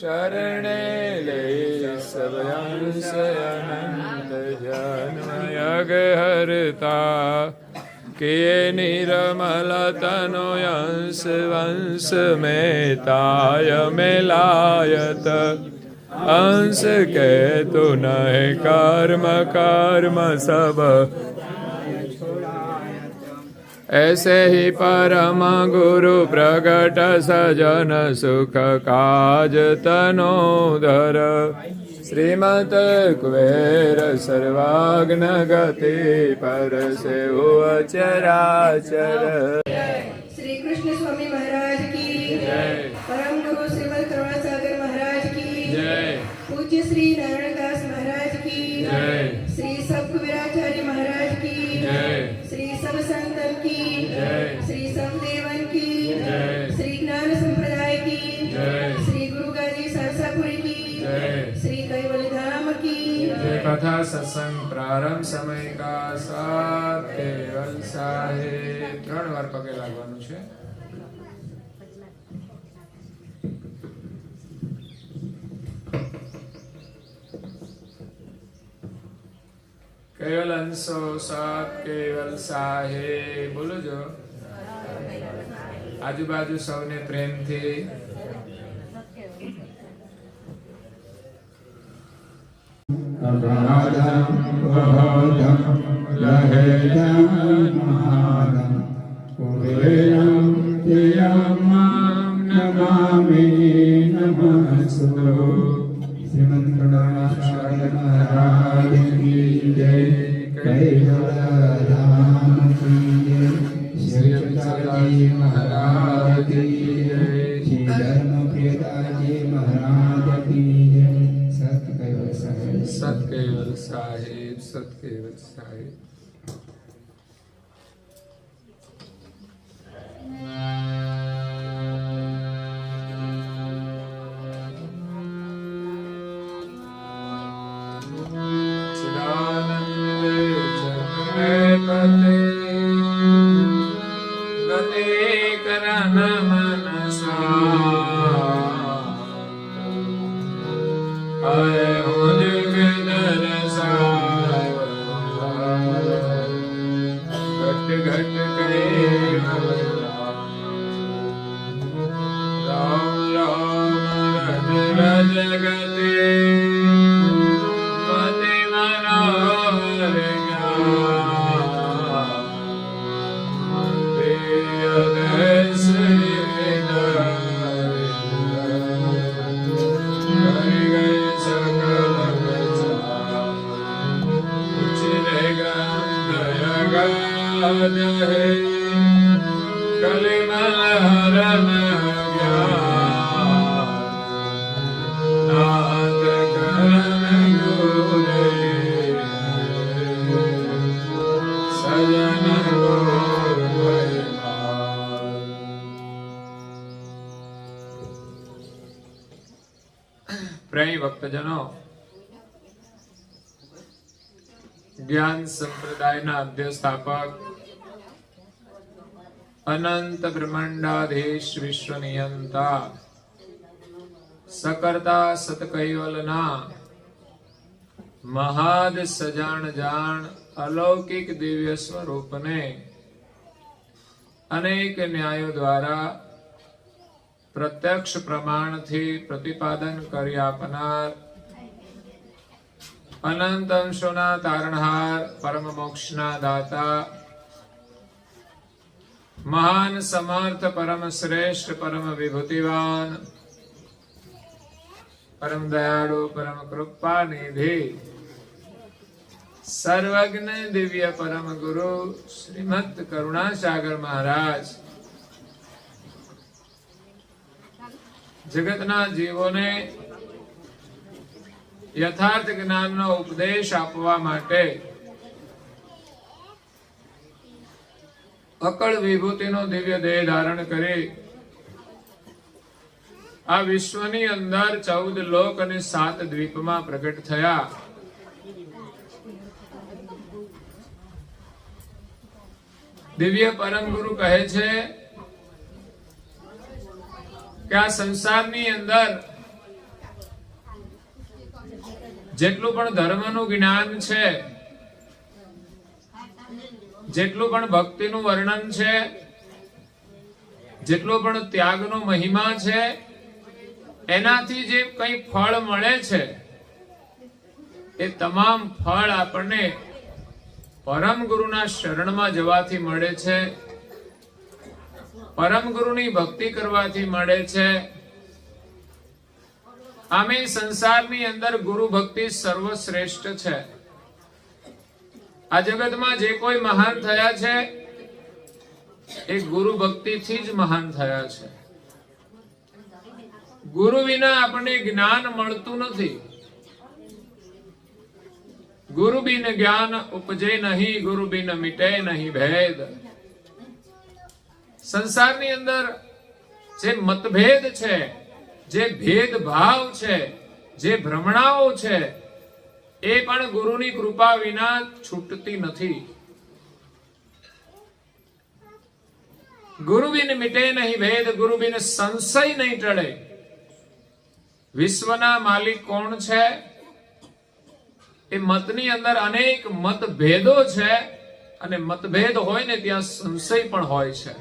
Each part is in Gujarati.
शरणे ले सब अंश अनंत जन्म यग हरता किए निर्मल तनु अंश वंश में ताय मिलायत अंश के तु नहे कर्म कर्म सब ऐसे ही परम गुरु प्रगट सजन सुख काज तनोधर श्रीमत कुबेर सर्वाग्न गति पर से अचराचर। श्री कृष्ण स्वामी महाराज की जय। परम गुरु श्रीमद करुणासागर महाराज की जय। पूज्य श्री नारायण दास महाराज की जय। श्री सब कबीराचार्य महाराज की जय। श्री सब संतन की जय। श्री सब देवन की जय। श्री ज्ञान संप्रदाय की जय। श्री गुरु गादी सरसापुरी की जय। श्री कैवल्य धाम की जय। कथा सत्संग प्रारंभ समय का साथ केवल साहेब 3 વાર પગે લાગવાનું છે। केवल अंशो साथ केवल साहेब बोलो जो आजूबाजू सौने प्रेम थी अपराधं वहोदं लहेदं महादं कुबेरं तियमां नमामि नमस्तु। श्रीमद् करुणासागर महाराज की जय। कैवल्य धाम की जय। श्री सच्चिदानंद महाराज की जय। श्री धर्मप्रियदास जी महाराज की जय। सत कैवल साहेब सत केवल साहेब सत केवल साहेब। प्रेमी भक्तजनों, ज्ञान संप्रदायના અધ્યસ્થાપક અનંત બ્રહ્માંડાધીશ વિશ્વ નિયંતા सकर्ता सतकैवलना महाद सजाण जाण अलौकिक दिव्य स्वरूप ने अनेक न्यायों द्वारा प्रत्यक्ष प्रमाण थी प्रतिपादन करी आपनार अनंत अंशोना तारणहार परम मोक्षना दाता महान समर्थ परम श्रेष्ठ परम विभूतिवान परम दयालु परम कृपा निधि सर्वज्ञ दिव्य परम गुरु श्रीमद् करुणासागर महाराज जगतना जीवोने यथार्थ ज्ञाननो उपदेश आपवा माटे अकल विभूतिनो दिव्य देह धारण करे आ विश्वनी अंदर 14 लोक अने 7 द्वीप में प्रकट थया। दिव्य परम गुरु कहे छे कि आ संसारनी अंदर જેટલું પણ ધર્મનું જ્ઞાન છે, જેટલું પણ ભક્તિનું વર્ણન છે, જેટલો પણ ત્યાગનો મહિમા છે, એનાથી જે કંઈ ફળ મળે છે એ તમામ ફળ આપણને પરમ ગુરુના શરણમાં જવાથી મળે છે, પરમ ગુરુની ભક્તિ કરવાથી મળે છે. આમે સંસારની અંદર ગુરુ ભક્તિ સર્વશ્રેષ્ઠ છે. આ જગતમાં જે કોઈ મહાન થયા છે એ ગુરુ ભક્તિથી જ મહાન થયા છે. ગુરુ વિના આપણને જ્ઞાન મળતું નથી. ગુરુ બિન જ્ઞાન ઉપજે નહીં, ગુરુ બિન મિટે નહીં ભેદ. સંસારની અંદર જે મતભેદ છે, જે ભેદભાવ છે, જે ભ્રમણાઓ છે, એ પણ ગુરુની કૃપા વિના છૂટતી નથી. ગુરુ બિન મિટે નહીં ભેદ, ગુરુ બિન સંશય નહીં ટળે. વિશ્વના માલિક કોણ છે? એ મતની અંદર અનેક મતભેદો છે, અને મતભેદ હોય ને ત્યાં સંશય પણ હોય છે.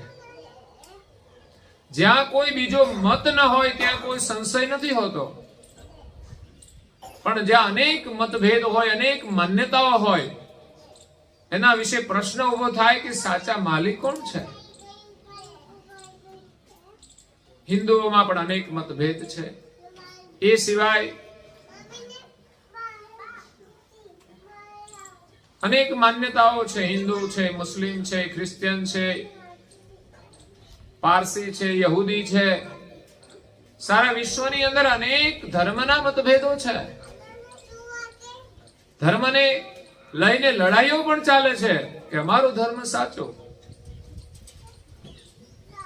જ્યાં કોઈ બીજો મત ન હોય ત્યાં કોઈ સંશય નથી હોતો, પણ જ્યાં અનેક મતભેદ હોય, અનેક માન્યતાઓ હોય, એના વિશે પ્રશ્ન ઉભો થાય કે સાચા માલિક કોણ છે? હિન્દુઓમાં પણ અનેક મતભેદ છે. એ સિવાય અનેક માન્યતાઓ છે. હિન્દુ છે, મુસ્લિમ છે, ક્રિશ્ચિયન છે, પારસી છે, યહૂદી છે. સારા વિશ્વની અંદર અનેક ધર્મના મતભેદો છે. ધર્મને લઈને લડાઈઓ પણ ચાલે છે કે અમારો ધર્મ સાચો.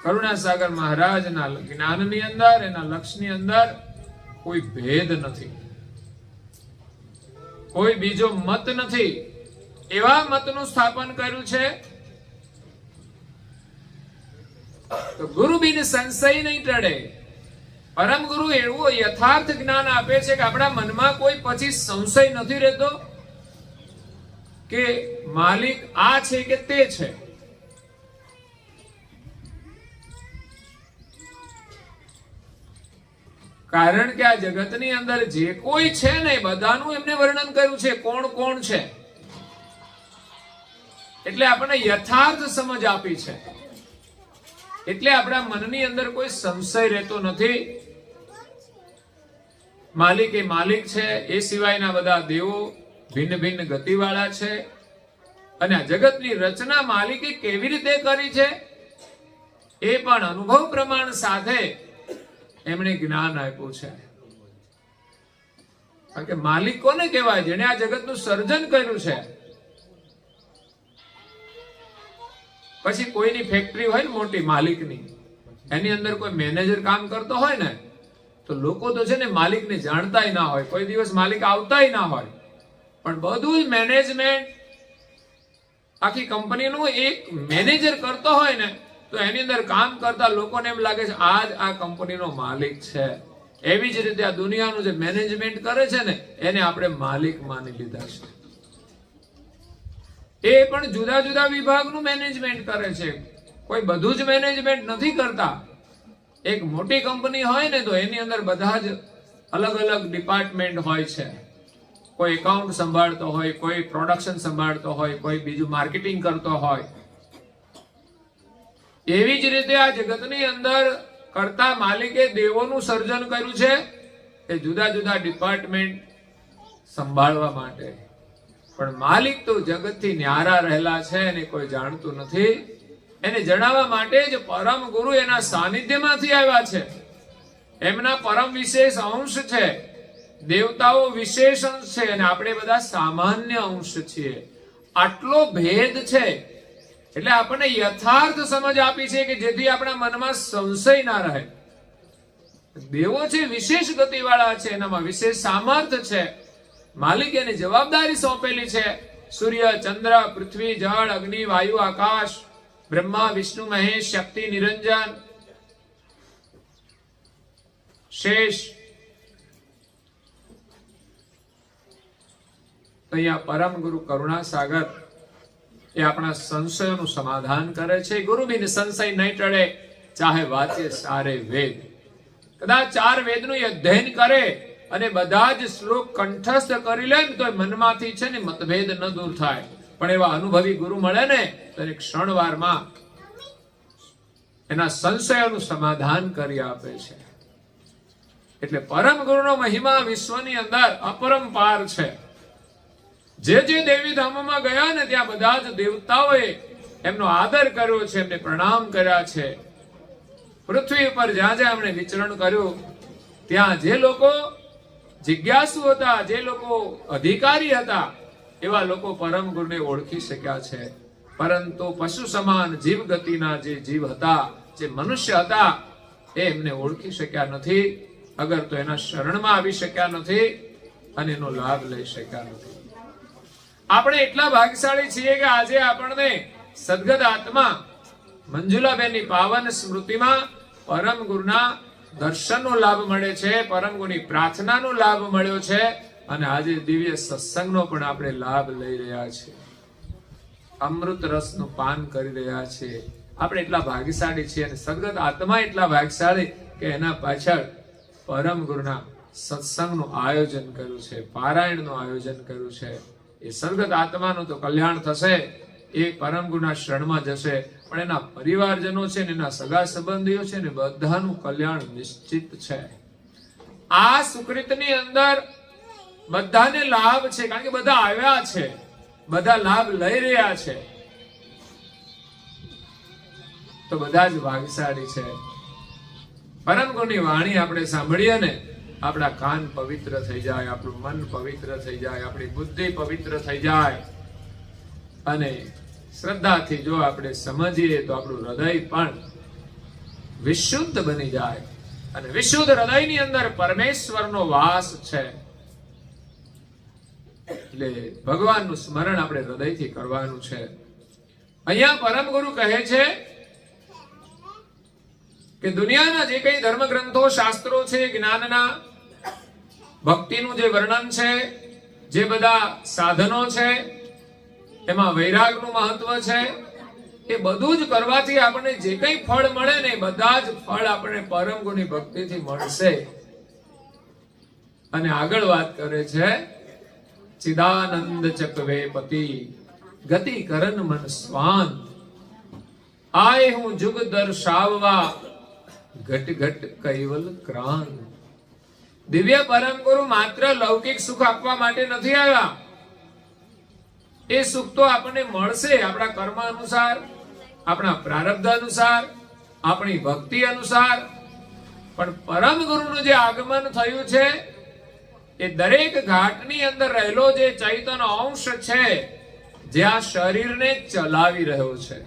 કરુણાસાગર મહારાજના જ્ઞાનની અંદર, એના લક્ષની અંદર કોઈ ભેદ નથી, કોઈ બીજો મત નથી. એવા મતનું સ્થાપન કર્યું છે તો ગુરુ બિન સંશય નહીં ટળે. પરમ ગુરુ એવું યથાર્થ જ્ઞાન આપે છે કે આપણા મનમાં કોઈ પછી સંશય નથી રહેતો કે માલિક આ છે કે તે છે. કારણ કે આ જગતની અંદર જે કોઈ છે ને બધાનું એમને વર્ણન કર્યું છે કોણ કોણ છે, એટલે આપણને યથાર્થ સમજ આપી છે. એટલે આપણા મનની અંદર કોઈ સંશય રહેતો નથી. માલિક એ માલિક છે. એ સિવાયના બધા દેવો ભિન્ન ભિન્ન ગતિવાળા છે. અને આ જગતની રચના માલિકે કેવી રીતે કરી છે એ પણ અનુભવ પ્રમાણ સાથે એમણે જ્ઞાન આપ્યું છે. કારણ કે માલિક કોને કહેવાય? જેને આ જગતનું સર્જન કર્યું છે. પછી કોઈની ફેક્ટરી હોય ને મોટી માલિકની, એની અંદર કોઈ મેનેજર કામ કરતો હોય ને તો લોકો તો છે ને માલિકને જાણતાય ના હોય, કોઈ દિવસ માલિક આવતાય ના હોય, પણ બધું જ મેનેજમેન્ટ આખી કંપનીનું એક મેનેજર કરતો હોય ને તો એની અંદર કામ કરતા લોકોને એમ લાગે છે આ જ આ કંપનીનો માલિક છે. એવી જ રીતે આ દુનિયાનું જે મેનેજમેન્ટ કરે છે ને એને આપણે માલિક માની લીધા છે. એ પણ જુદા જુદા વિભાગનું મેનેજમેન્ટ કરે છે, કોઈ બધું જ મેનેજમેન્ટ નથી કરતા. એક મોટી કંપની હોય ને તો એની અંદર બધા જ અલગ અલગ ડિપાર્ટમેન્ટ હોય છે. કોઈ એકાઉન્ટ સંભાળતો હોય, કોઈ પ્રોડક્શન સંભાળતો હોય, કોઈ બીજું માર્કેટિંગ કરતો હોય. એવી જ રીતે આ જગતની અંદર કરતા માલિકે દેવોનું સર્જન કર્યું છે એ જુદા જુદા ડિપાર્ટમેન્ટ સંભાળવા માટે. પણ માલિક તો જગતથી ન્યારા રહેલા છે એને કોઈ જાણતું નથી. એને જણાવવા માટે જ પરમ ગુરુ એના સાનિધ્યમાંથી આવ્યા છે. એમના પરમ વિશેષ અંશ છે. દેવતાઓ વિશેષ અંશ છે અને આપણે બધા સામાન્ય અંશ છીએ. આટલો ભેદ છે એટલે આપણને યથાર્થ સમજ આપી છે કે જેથી આપણા મનમાં સંશય ના રહે. દેવો છે વિશેષ ગતિવાળા છે, એનામાં વિશેષ સામર્થ્ય છે. માલિક એની જવાબદારી સોંપેલી છે. સૂર્ય, ચંદ્ર, પૃથ્વી, જળ, અગ્નિ, વાયુ, આકાશ, બ્રહ્મા, વિષ્ણુ, મહેશ, શક્તિ, નિરંજન, શેષ, તો અહીંયા પરમ ગુરુ કરુણાસાગર એ આપણા સંશયોનું સમાધાન કરે છે. ગુરુ બિન સંશય નહીં ટળે, ચાહે વાંચે સારે વેદ. કદાચ 4 વેદનું અધ્યયન કરે અને બધા જ શ્લોક કંઠસ્થ કરી લે ને તો મનમાંથી છે ને મતભેદ ન દૂર થાય. પણ એવા અનુભવી ગુરુ મળે ને તો એક ક્ષણવારમાં એના સંશયોનું સમાધાન કરી આપે છે. એટલે પરમ ગુરુનો મહિમા વિશ્વની અંદર અપરંપાર છે. જે દેવી ધામોમાં ગયા ને ત્યાં બધા જ દેવતાઓએ એમનો આદર કર્યો છે, એમને પ્રણામ કર્યા છે. પૃથ્વી ઉપર જ્યાં જ્યાં એમણે વિચરણ કર્યું ત્યાં જે લોકો જિજ્ઞાસુ હતા, જે લોકો અધિકારી હતા, એવા લોકો પરમ ગુરુને ઓળખી શક્યા છે. પરંતુ પશુ સમાન જીવ ગતિના જે જીવ હતા, જે મનુષ્ય હતા, એ એમને ઓળખી શક્યા નથી, અગર તો એના શરણમાં આવી શક્યા નથી અને એનો લાભ લઈ શક્યા નથી. આપણે એટલા ભાગ્યશાળી છીએ કે આજે આપણને સદગત આત્મા મંજુલાબેનની પાવન સ્મૃતિમાં પરમ ગુરુના દર્શનનો લાભ મળે છે, પરમ ગુરુની પ્રાર્થનાનો લાભ મળ્યો છે અને આજે દિવ્ય સત્સંગનો પણ આપણે લાભ લઈ રહ્યા છીએ. અમૃત રસનું પાન કરી રહ્યા છીએ. આપણે એટલા ભાગ્યશાળી છીએ અને સદગત આત્મા એટલા ભાગ્યશાળી કે એના પાછળ પરમ ગુરુના સત્સંગનું આયોજન કર્યું છે, પારાયણનું આયોજન કર્યું છે. એ સદગત આત્માનું તો કલ્યાણ થશે, એ પરમ ગુરુના શરણમાં જશે, પણ એના પરિવારજનો છે ને એના સગા સંબંધીઓ છે ને બધાનું કલ્યાણ નિશ્ચિત છે. આ સુકૃતની અંદર બધાને લાભ છે, કારણ કે બધા આવ્યા છે, બધા લાભ લઈ રહ્યા છે, તો બધા જ ભાગ્યશાળી છે. પરમ ગુરુની વાણી આપણે સાંભળીએ ને આપણા કાન પવિત્ર થઈ જાય, આપણું મન પવિત્ર થઈ જાય, આપણી બુદ્ધિ પવિત્ર થઈ જાય અને શ્રદ્ધાથી જો આપણે સમજીએ તો આપણું હૃદય પણ વિશુદ્ધ બની જાય. અને વિશુદ્ધ હૃદયની અંદર પરમેશ્વરનો વાસ છે. એટલે ભગવાનનું સ્મરણ આપણે હૃદયથી કરવાનું છે. અહીંયા પરમ ગુરુ કહે છે કે દુનિયાના જે કઈ ધર્મ ગ્રંથો, શાસ્ત્રો છે, જ્ઞાનના, ભક્તિનું જે વર્ણન છે, જે બધા સાધનો છે, એમાં વૈરાગનું મહત્વ છે, એ બધું જ કરવાથી આપણને જે કઈ ફળ મળે ને બધા જ ફળ આપણને પરમ ગુરુની ભક્તિથી મળશે. અને આગળ વાત કરે છે ચિદાનંદ ચકવે પતિ ગતિ કરન મન સ્વાન આય હું જુગ દર્શાવવા ઘટ ઘટ કૈવલ ક્રાન. દિવ્ય પરમ ગુરુ માત્ર લૌકિક સુખ આપવા માટે નથી આવ્યા. એ સુખ તો આપણને મળશે આપણા કર્મ અનુસાર, આપણા પ્રારબ્ધ અનુસાર, આપણી ભક્તિ અનુસાર. પણ પરમ ગુરુનું જે આગમન થયું છે એ દરેક ઘાટની અંદર રહેલો જે ચૈતન્ય અંશ છે, જે આ શરીરને ચલાવી રહ્યો છે.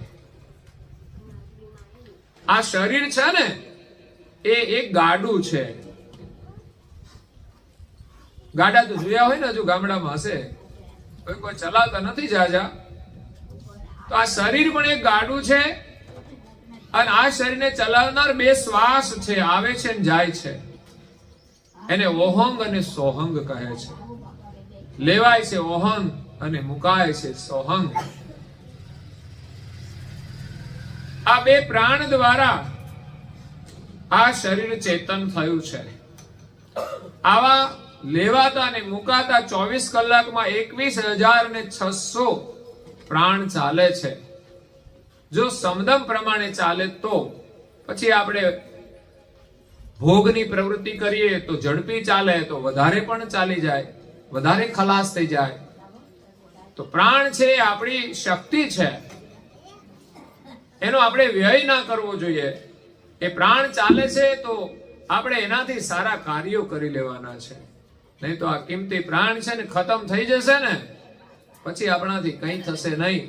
આ શરીર છે ને એ એક ગાડું છે. ગાડા તો જોયા હોય ને, હજુ ગામડામાં હશે, કોઈ ચલાવતા નથી જાજા. તો આ શરીર પણ એક ગાડું છે અને આ શરીરને ચલાવનાર 2 શ્વાસ છે, આવે છે અને જાય છે. એને ઓહંગ અને સોહંગ કહે છે. લેવાય છે ઓહંગ અને મુકાય છે સોહંગ. આ 2 પ્રાણ દ્વારા આ શરીર ચેતન થયું છે. આવા લેવાતા અને મુકાતા 24 કલાકમાં 21,600 પ્રાણ ચાલે છે. જો સમદમ પ્રમાણે ચાલે તો પછી આપણે ભોગની પ્રવૃત્તિ કરીએ તો ઝડપી ચાલે તો વધારે પણ ચાલી જાય, વધારે ખલાસ થઈ જાય. તો પ્રાણ છે એ આપણી શક્તિ છે, એનો આપણે વ્યય ના કરવો જોઈએ. એ પ્રાણ ચાલે છે તો આપણે એનાથી સારા કાર્યો કરી લેવાના છે. નહીં તો આ કિંમતી પ્રાણ છે ને ખતમ થઈ જશે ને પછી આપણાથી કંઈ થશે નહીં.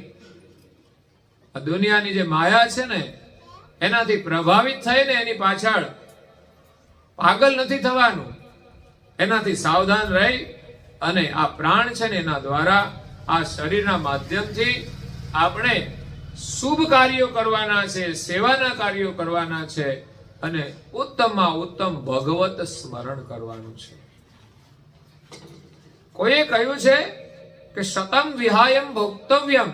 આ દુનિયાની જે માયા છે ને એનાથી પ્રભાવિત થઈને એની પાછળ પાગલ નથી થવાનું. એનાથી સાવધાન રહી અને આ પ્રાણ છે ને એના દ્વારા આ શરીરના માધ્યમથી આપણે શુભ કાર્યો કરવાના છે, સેવાના કાર્યો કરવાના છે અને ઉત્તમમાં ઉત્તમ ભગવત સ્મરણ કરવાનું છે. કોઈએ કહ્યું છે કે શતમ વિહાયમ ભોક્તવ્યમ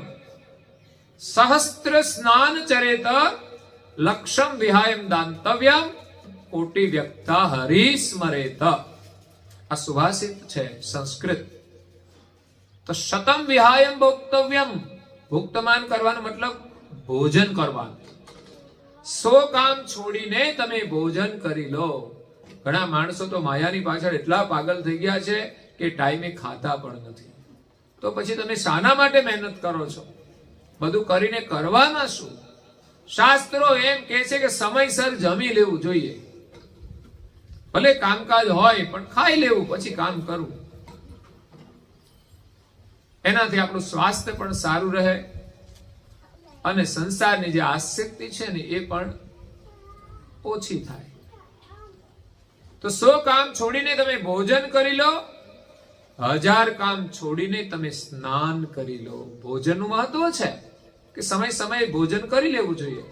સહસ્ત્ર સ્નાન ચરેત લક્ષમ વિહાયમ દાંતવ્યમ કોટી વ્યક્તા હરિસ્મરેત. આ સુભાષિત છે સંસ્કૃત. તો શતમ વિહાયમ ભોક્તવ્યમ, ભુક્તમાન કરવાનો મતલબ ભોજન કરવાનું. 100 કામ છોડીને તમે ભોજન કરી લો. ઘણા માણસો તો માયાની પાછળ એટલા પાગલ થઈ ગયા છે કે ટાઈમે ખાતા પણ નથી. તો પછી તમે શાના માટે મહેનત કરો છો? બધું કરીને કરવાના શું? શાસ્ત્રો એમ કહે છે કે સમયસર જમી લેવું જોઈએ. ભલે કામકાજ હોય પણ ખાઈ લેવું, પછી કામ કરવું. એનાથી આપણું સ્વાસ્થ્ય પણ સારું રહે અને સંસારની જે આસક્તિ છે ને એ પણ ઓછી થાય. તો 100 કામ છોડીને તમે ભોજન કરી લો, 1000 કામ છોડીને તમે સ્નાન કરી લો. ભોજનનું મહત્વ છે કે સમય સમયે ભોજન કરી લેવું જોઈએ.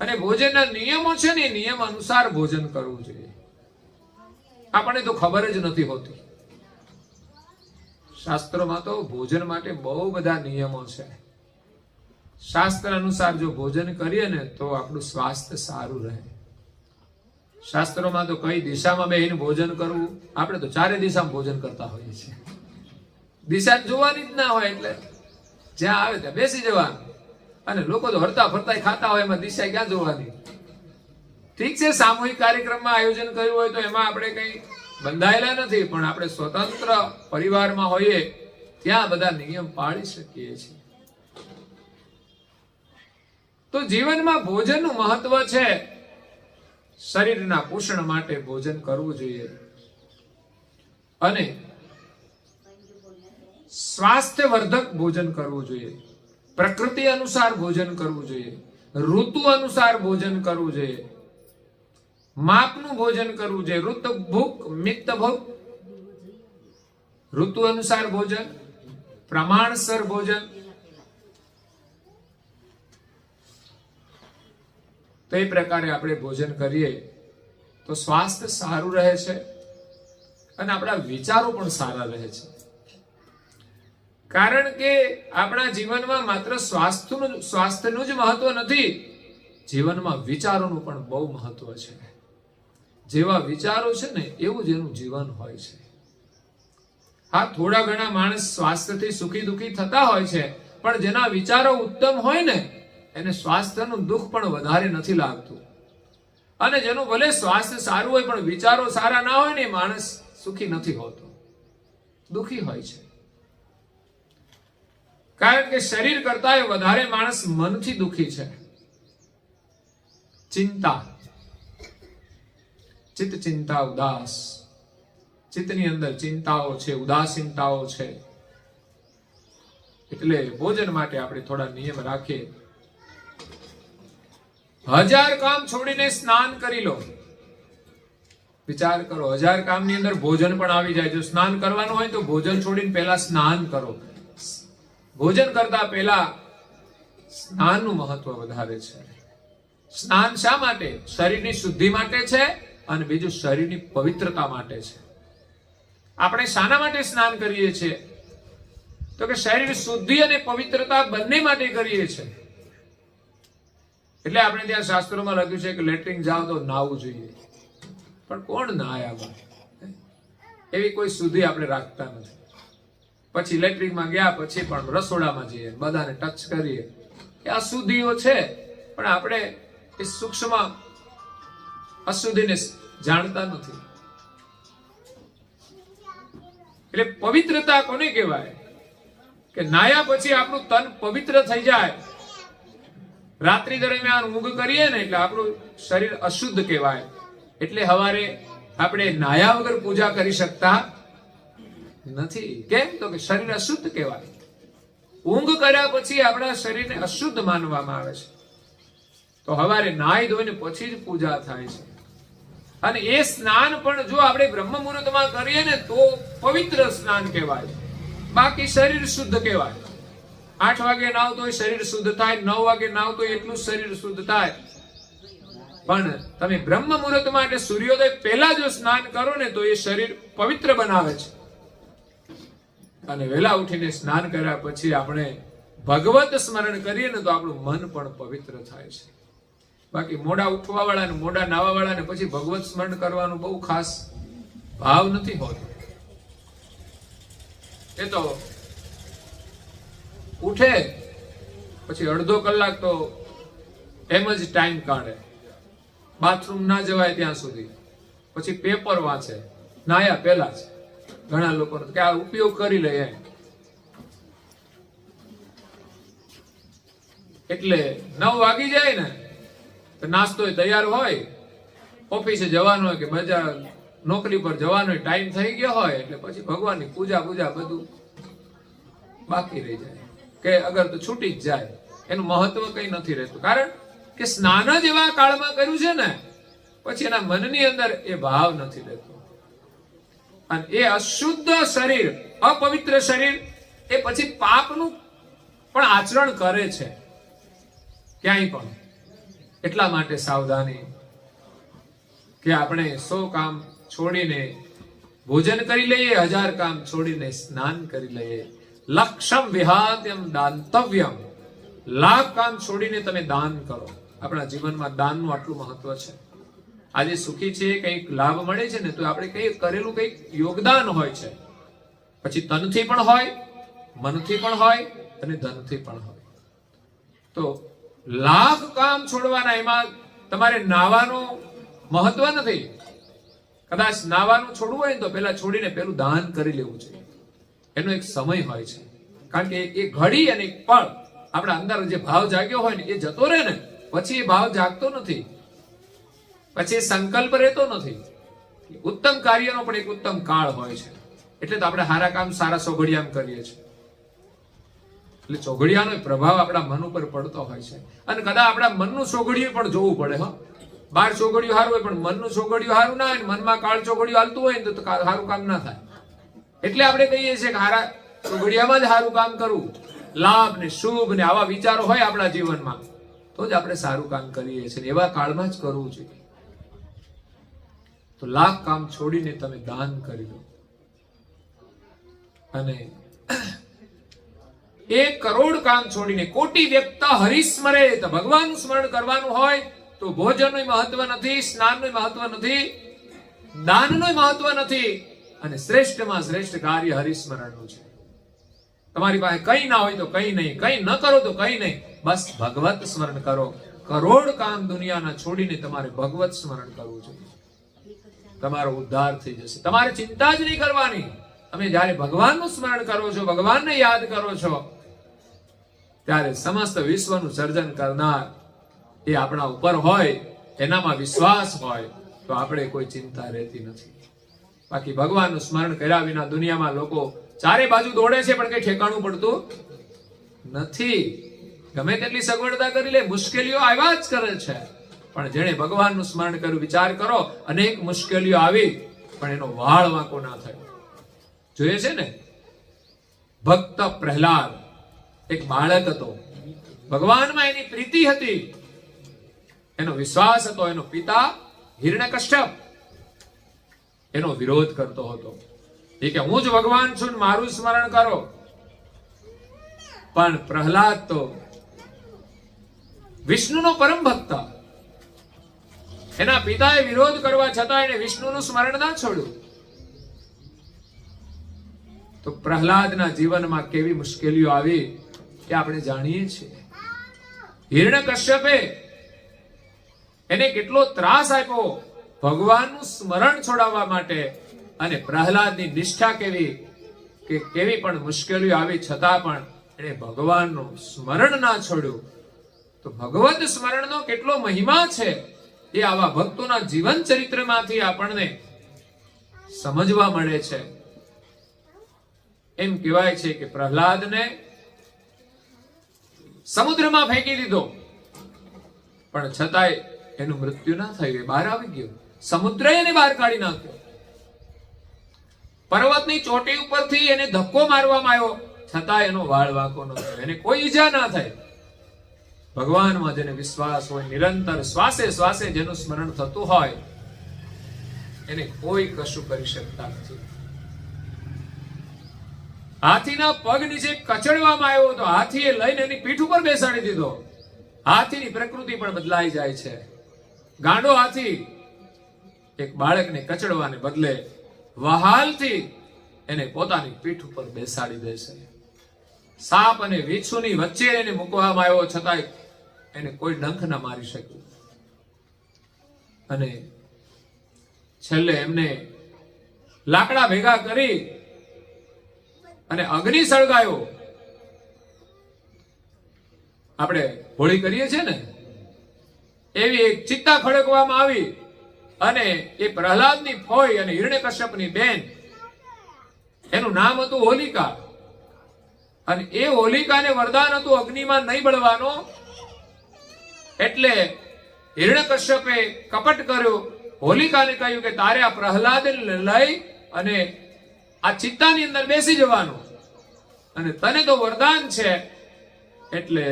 અને ભોજનના નિયમો છે ને એ નિયમ અનુસાર ભોજન કરવું જોઈએ. આપણને તો ખબર જ નથી હોતી. શાસ્ત્રોમાં તો ભોજન માટે બહુ બધા નિયમો છે. શાસ્ત્ર અનુસાર જો ભોજન કરીએ ને તો આપણું સ્વાસ્થ્ય સારું રહે. શાસ્ત્રોમાં તો કઈ દિશામાં બેહીને ભોજન કરવું, આપણે તો ચારે દિશામાં ભોજન કરતા હોઈએ છીએ. દિશા જોવાની જ ના હોય એટલે જ્યાં આવે ત્યાં બેસી જવાનું. અને લોકો તો હરતા ફરતા ખાતા હોય, એમાં દિશા ક્યાં જોવાની? ઠીક છે, સામૂહિક કાર્યક્રમમાં આયોજન કર્યું હોય તો એમાં આપણે કઈ બંધાયેલા નથી, પણ આપણે સ્વતંત્ર પરિવારમાં હોઈએ ત્યાં બધા નિયમ પાળી શકીએ છીએ. તો જીવનમાં ભોજનનું મહત્વ છે. શરીરના પોષણ માટે ભોજન કરવું જોઈએ અને સ્વાસ્થ્યવર્ધક ભોજન કરવું જોઈએ. પ્રકૃતિ અનુસાર ભોજન કરવું જોઈએ. ઋતુ અનુસાર ભોજન કરવું જોઈએ. માપનું ભોજન કરવું જોઈએ. ઋત ભૂખ મિત્ત ભૂખ, ઋતુ અનુસાર ભોજન, પ્રમાણસર ભોજન. તો એ પ્રકારે આપણે ભોજન કરીએ તો સ્વાસ્થ્ય સારું રહે છે અને આપણા વિચારો પણ સારા રહે છે. કારણ કે આપણા જીવનમાં માત્ર સ્વાસ્થ્યનું જ મહત્વ નથી, જીવનમાં વિચારોનું પણ બહુ મહત્વ છે. જેવા વિચારો છે ને એવું જ એનું જીવન હોય છે. હા, થોડા ઘણા માણસ સ્વાસ્થ્યથી સુખી દુખી થતા હોય છે, પણ જેના વિચારો ઉત્તમ હોય ને એને સ્વાસ્થ્યનું દુઃખ પણ વધારે નથી લાગતું. અને જેનું ભલે સ્વાસ્થ્ય સારું હોય પણ વિચારો સારા ના હોય ને માણસ સુખી નથી હોતો, દુઃખી હોય છે. કારણ કે શરીર કરતા વધારે માણસ મનથી દુઃખી છે. ચિંતા, ચિત્ત ચિંતા ઉદાસ, ચિત્તની અંદર ચિંતાઓ છે, ઉદાસીનતાઓ છે. એટલે ભોજન માટે આપણે થોડા નિયમ રાખીએ. 1000 કામ છોડીને સ્નાન કરી લો. વિચાર કરો, 1000 કામની અંદર ભોજન પણ આવી જાય. જો સ્નાન કરવાનું હોય તો ભોજન છોડીને પહેલા સ્નાન કરો. ભોજન કરતા પહેલા સ્નાનનું મહત્વ વધારે છે. સ્નાન શા માટે? શરીરની શુદ્ધિ માટે છે અને બીજું શરીરની પવિત્રતા માટે છે. આપણે શાના માટે સ્નાન કરીએ છીએ? તો કે શરીર શુદ્ધિ અને પવિત્રતા બંને માટે કરીએ છીએ. એટલે આપણે ત્યાં શાસ્ત્રોમાં લખ્યું છે કે લેટ્રિન જાઓ તો નાવું જોઈએ. પણ કોણ નાય આમાં? એવી કોઈ શુદ્ધિ આપણે રાખતા નથી. પછી લેટ્રિનમાં ગયા પછી પણ રસોડામાં જઈએ, બધાને ટચ કરીએ. એ અશુદ્ધિઓ છે, પણ આપણે એ સૂક્ષ્મ અશુદ્ધિને જાણતા નથી. એટલે પવિત્રતા કોને કહેવાય? કે નાયા પછી આપણું તન પવિત્ર થઈ જાય. રાત્રિ દરમિયાન ઊંઘ કરીએ ને એટલે આપણું શરીર અશુદ્ધ કહેવાય. એટલે સવારે આપણે નાયા વગર પૂજા કરી શકતા નથી. કેમ? તો કે શરીર અશુદ્ધ કહેવાય. ઊંઘ કર્યા પછી આપણા શરીરને અશુદ્ધ માનવામાં આવે છે. તો સવારે નાહી ધોઈને પછી જ પૂજા થાય છે. અને એ સ્નાન પણ જો આપણે બ્રહ્મ મુહૂર્તમાં કરીએ ને તો પવિત્ર સ્નાન કહેવાય. બાકી શરીર શુદ્ધ કહેવાય. 8 વાગે નાવ તો શરીર શુદ્ધ થાય, 9 વાગે નાવ તો એટલું શરીર શુદ્ધ થાય. પણ તમે બ્રહ્મ મુહૂર્ત માટે સૂર્યોદય પહેલા જો સ્નાન કરો ને તો એ શરીર પવિત્ર બનાવે છે. અને વહેલા ઉઠીને સ્નાન કર્યા પછી આપણે ભગવત સ્મરણ કરીએ ને તો આપણું મન પણ પવિત્ર થાય છે. બાકી મોડા ઉઠવા વાળા ને મોડા નાવા વાળા ને પછી ભગવત સ્મરણ કરવાનું બહુ ખાસ ભાવ નથી હોતો. એ તો ઉઠે પછી અડધો કલાક તો એમ જ ટાઈમ કાઢે, બાથરૂમ ના જવાય ત્યાં સુધી, પછી પેપર વાંચે નાયા પહેલા જ. ઘણા લોકો કે આ ઉપયોગ કરી લે એમ. એટલે 9 વાગી જાય ને તો નાસ્તો તૈયાર હોય, ઓફિસે જવાનું હોય કે બજાર નોકરી પર જવાનો ટાઈમ થઈ ગયો હોય એટલે પછી ભગવાનની પૂજા બધું બાકી રહી જાય, કે અગર તો છૂટી જ જાય. એનું મહત્વ કઈ નથી રહેતું, કારણ કે સ્નાન જ એવા કાળમાં કર્યું છે ને પછી એના મનની અંદર એ ભાવ નથી રહેતો. અને એ અશુદ્ધ શરીર, અપવિત્ર શરીર એ પછી પાપનું પણ આચરણ કરે છે ક્યાંય પણ. એટલા માટે સાવધાની કે આપણે 100 કામ છોડીને ભોજન કરી લઈએ, 1000 કામ છોડીને સ્નાન કરી લઈએ. લક્ષમ વિહાત્યમ દાંતવ્યમ, લાખ કામ છોડીને તમે દાન કરો. આપણા જીવનમાં દાનનું આટલું મહત્વ છે. આજે સુખી છે, કંઈક લાભ મળે છે ને તો આપણે કંઈક કરેલું કંઈક યોગદાન હોય છે. પછી તનથી પણ હોય, મનથી પણ હોય અને ધનથી પણ હોય. તો લાખ કામ છોડવાના, એમાં તમારે નાવાનું મહત્વ નથી. કદાચ નાવાનું છોડવું હોય તો પેલા છોડીને પેલું દાન કરી લેવું છે. એનો એક સમય હોય છે, કારણ કે એ ઘડી અને એક પળ આપણા અંદર જે ભાવ જાગ્યો હોય ને એ જતો રહે ને પછી એ ભાવ જાગતો નથી, પછી સંકલ્પ રહેતો નથી. ઉત્તમ કાર્યનો પણ એક ઉત્તમ કાળ હોય છે. એટલે તો આપણે સારા કામ સારા ચોઘડિયામાં કરીએ છીએ. એટલે ચોઘડિયાનો પ્રભાવ આપણા મન ઉપર પડતો હોય છે. અને કદાચ આપણા મનનું ચોઘડિયું પણ જોવું પડે. બહાર ચોઘડિયું સારું હોય પણ મનનું ચોઘડિયું સારું ના હોય ને મનમાં કાળ ચોઘડિયું હાલતું હોય ને તો સારું કામ ના થાય. એટલે આપણે કહીએ છીએ કે સારા ચોઘડિયામાં જ સારું કામ કરવું, લાભ ને શુભ ને આવા વિચારો હોય આપણા જીવનમાં તો જ આપણે સારું કામ કરીએ છીએ. એવા કાળમાં જ કરવું જોઈએ. તો લાખ કામ છોડીને તમે દાન કરી દો. અને 1 કરોડ કામ છોડીને કોટી વ્યક્ત હરિસ્મરે, તો ભગવાનનું સ્મરણ કરવાનું હોય તો ભોજનનું મહત્વ નથી, સ્નાનનું મહત્વ નથી, દાનનું મહત્વ નથી, અને શ્રેષ્ઠમાં શ્રેષ્ઠ કાર્ય હરિસ્મરણનું છે. તમારી પાસે કઈ ના હોય તો કઈ નહીં, કઈ ન કરો તો કઈ નહીં, બસ ભગવત સ્મરણ કરો. કરોડ કામ દુનિયાના છોડીને તમારે ભગવત સ્મરણ કરવું જોઈએ. તમારો ઉદ્ધાર થઈ જશે. તમારે ચિંતા જ નહીં કરવાની. તમે જયારે ભગવાનનું સ્મરણ કરો છો, ભગવાનને યાદ કરો છો, ત્યારે સમસ્ત વિશ્વનું સર્જન કરનાર એ આપણા ઉપર હોય, એનામાં વિશ્વાસ હોય તો આપણે કોઈ ચિંતા રહેતી નથી. બાકી ભગવાનનું સ્મરણ કર્યા વિના દુનિયામાં લોકો ચારે બાજુ દોડે છે પણ કઈ ઠેકાણું પડતું નથી. ગમે તેટલી સગવડતા કરી લે, મુશ્કેલીઓ આવ્યા જ કરે છે. પણ જેણે ભગવાનનું સ્મરણ કર્યું, વિચાર કરો, અનેક મુશ્કેલીઓ આવી પણ એનો વાળ વાંકો ના થયો. જોઈએ છે ને, ભક્ત પ્રહલાદ એક બાળક હતો, ભગવાનમાં એની પ્રીતિ હતી, એનો વિશ્વાસ હતો. એનો પિતા હિરણ્યકશ્યપ એનો વિરોધ કરતો હતો. એ કે હું જ ભગવાન છું, મારું સ્મરણ કરો. પણ પ્રહલાદ તો વિષ્ણુનો પરમ ભક્ત, એના પિતાએ વિરોધ કરવા છતાં એને વિષ્ણુનું સ્મરણ ના છોડ્યું. તો પ્રહલાદના જીવનમાં કેવી મુશ્કેલીઓ આવી એ આપણે જાણીએ છીએ. હિરણ્યકશ્યપે એને કેટલો ત્રાસ આપ્યો ભગવાનનું સ્મરણ છોડાવવા માટે. અને પ્રહલાદની નિષ્ઠા કેવી, કે કેવી પણ મુશ્કેલીઓ આવી છતાં પણ એને ભગવાનનું સ્મરણ ના છોડ્યું. તો ભગવત સ્મરણનો કેટલો મહિમા છે એ આવા ભક્તોના જીવન ચરિત્રમાંથી આપણને સમજવા મળે છે. એમ કહેવાય છે કે પ્રહલાદને સમુદ્રમાં ફેંકી દીધો પણ છતાંય એનું મૃત્યુ ના થયું, એ બહાર આવી ગયો. સમુદ્રએ એને બહાર કાઢી નાખ્યો. પર્વતની ચોટી ઉપરથી એને ધક્કો મારવામાં આવ્યો છતાં એનો વાળ વાંકો ન થયો, એને કોઈ ઈજા ના થઈ. ભગવાનમાં જેને વિશ્વાસ હોય, નિરંતર શ્વાસે શ્વાસે જેનું સ્મરણ થતું હોય, એને કોઈ કશું કરી શકતા નથી. હાથીના પગ નીચે કચડવામાં આવ્યો તો હાથીએ લઈને એની પીઠ ઉપર બેસાડી દીધો. હાથીની પ્રકૃતિ પણ બદલાઈ જાય છે. ગાંડો હાથી એક બાળકને કચડવાને બદલે વહાલથી એને પોતાની પીઠ ઉપર બેસાડી દે છે. સાપ અને વીછુની વચ્ચે એને મૂકવામાં આવ્યો છતાંય એને કોઈ ડંખ ન મારી શક્યું. અને છેલ્લે એમને લાકડા ભેગા કરી અને અગ્નિ સળગાયો. આપણે હોળી કરીએ છીએ ને એવી એક ચિત્તા ખડકવામાં આવી અને એ પ્રહલાદની ફોઈ અને હિરણ્યકશ્યપની બેન, એનું નામ હતું હોલિકા. અને એ હોલિકાને વરદાન હતું અગ્નિમાં નહીં બળવાનો. એટલે હિરણ્યકશ્યપે કપટ કર્યો. હોલિકાને કહ્યું કે તારે આ પ્રહલાદને લઈ અને આ ચિત્તાની અંદર બેસી જવાનું, અને તને તો વરદાન છે એટલે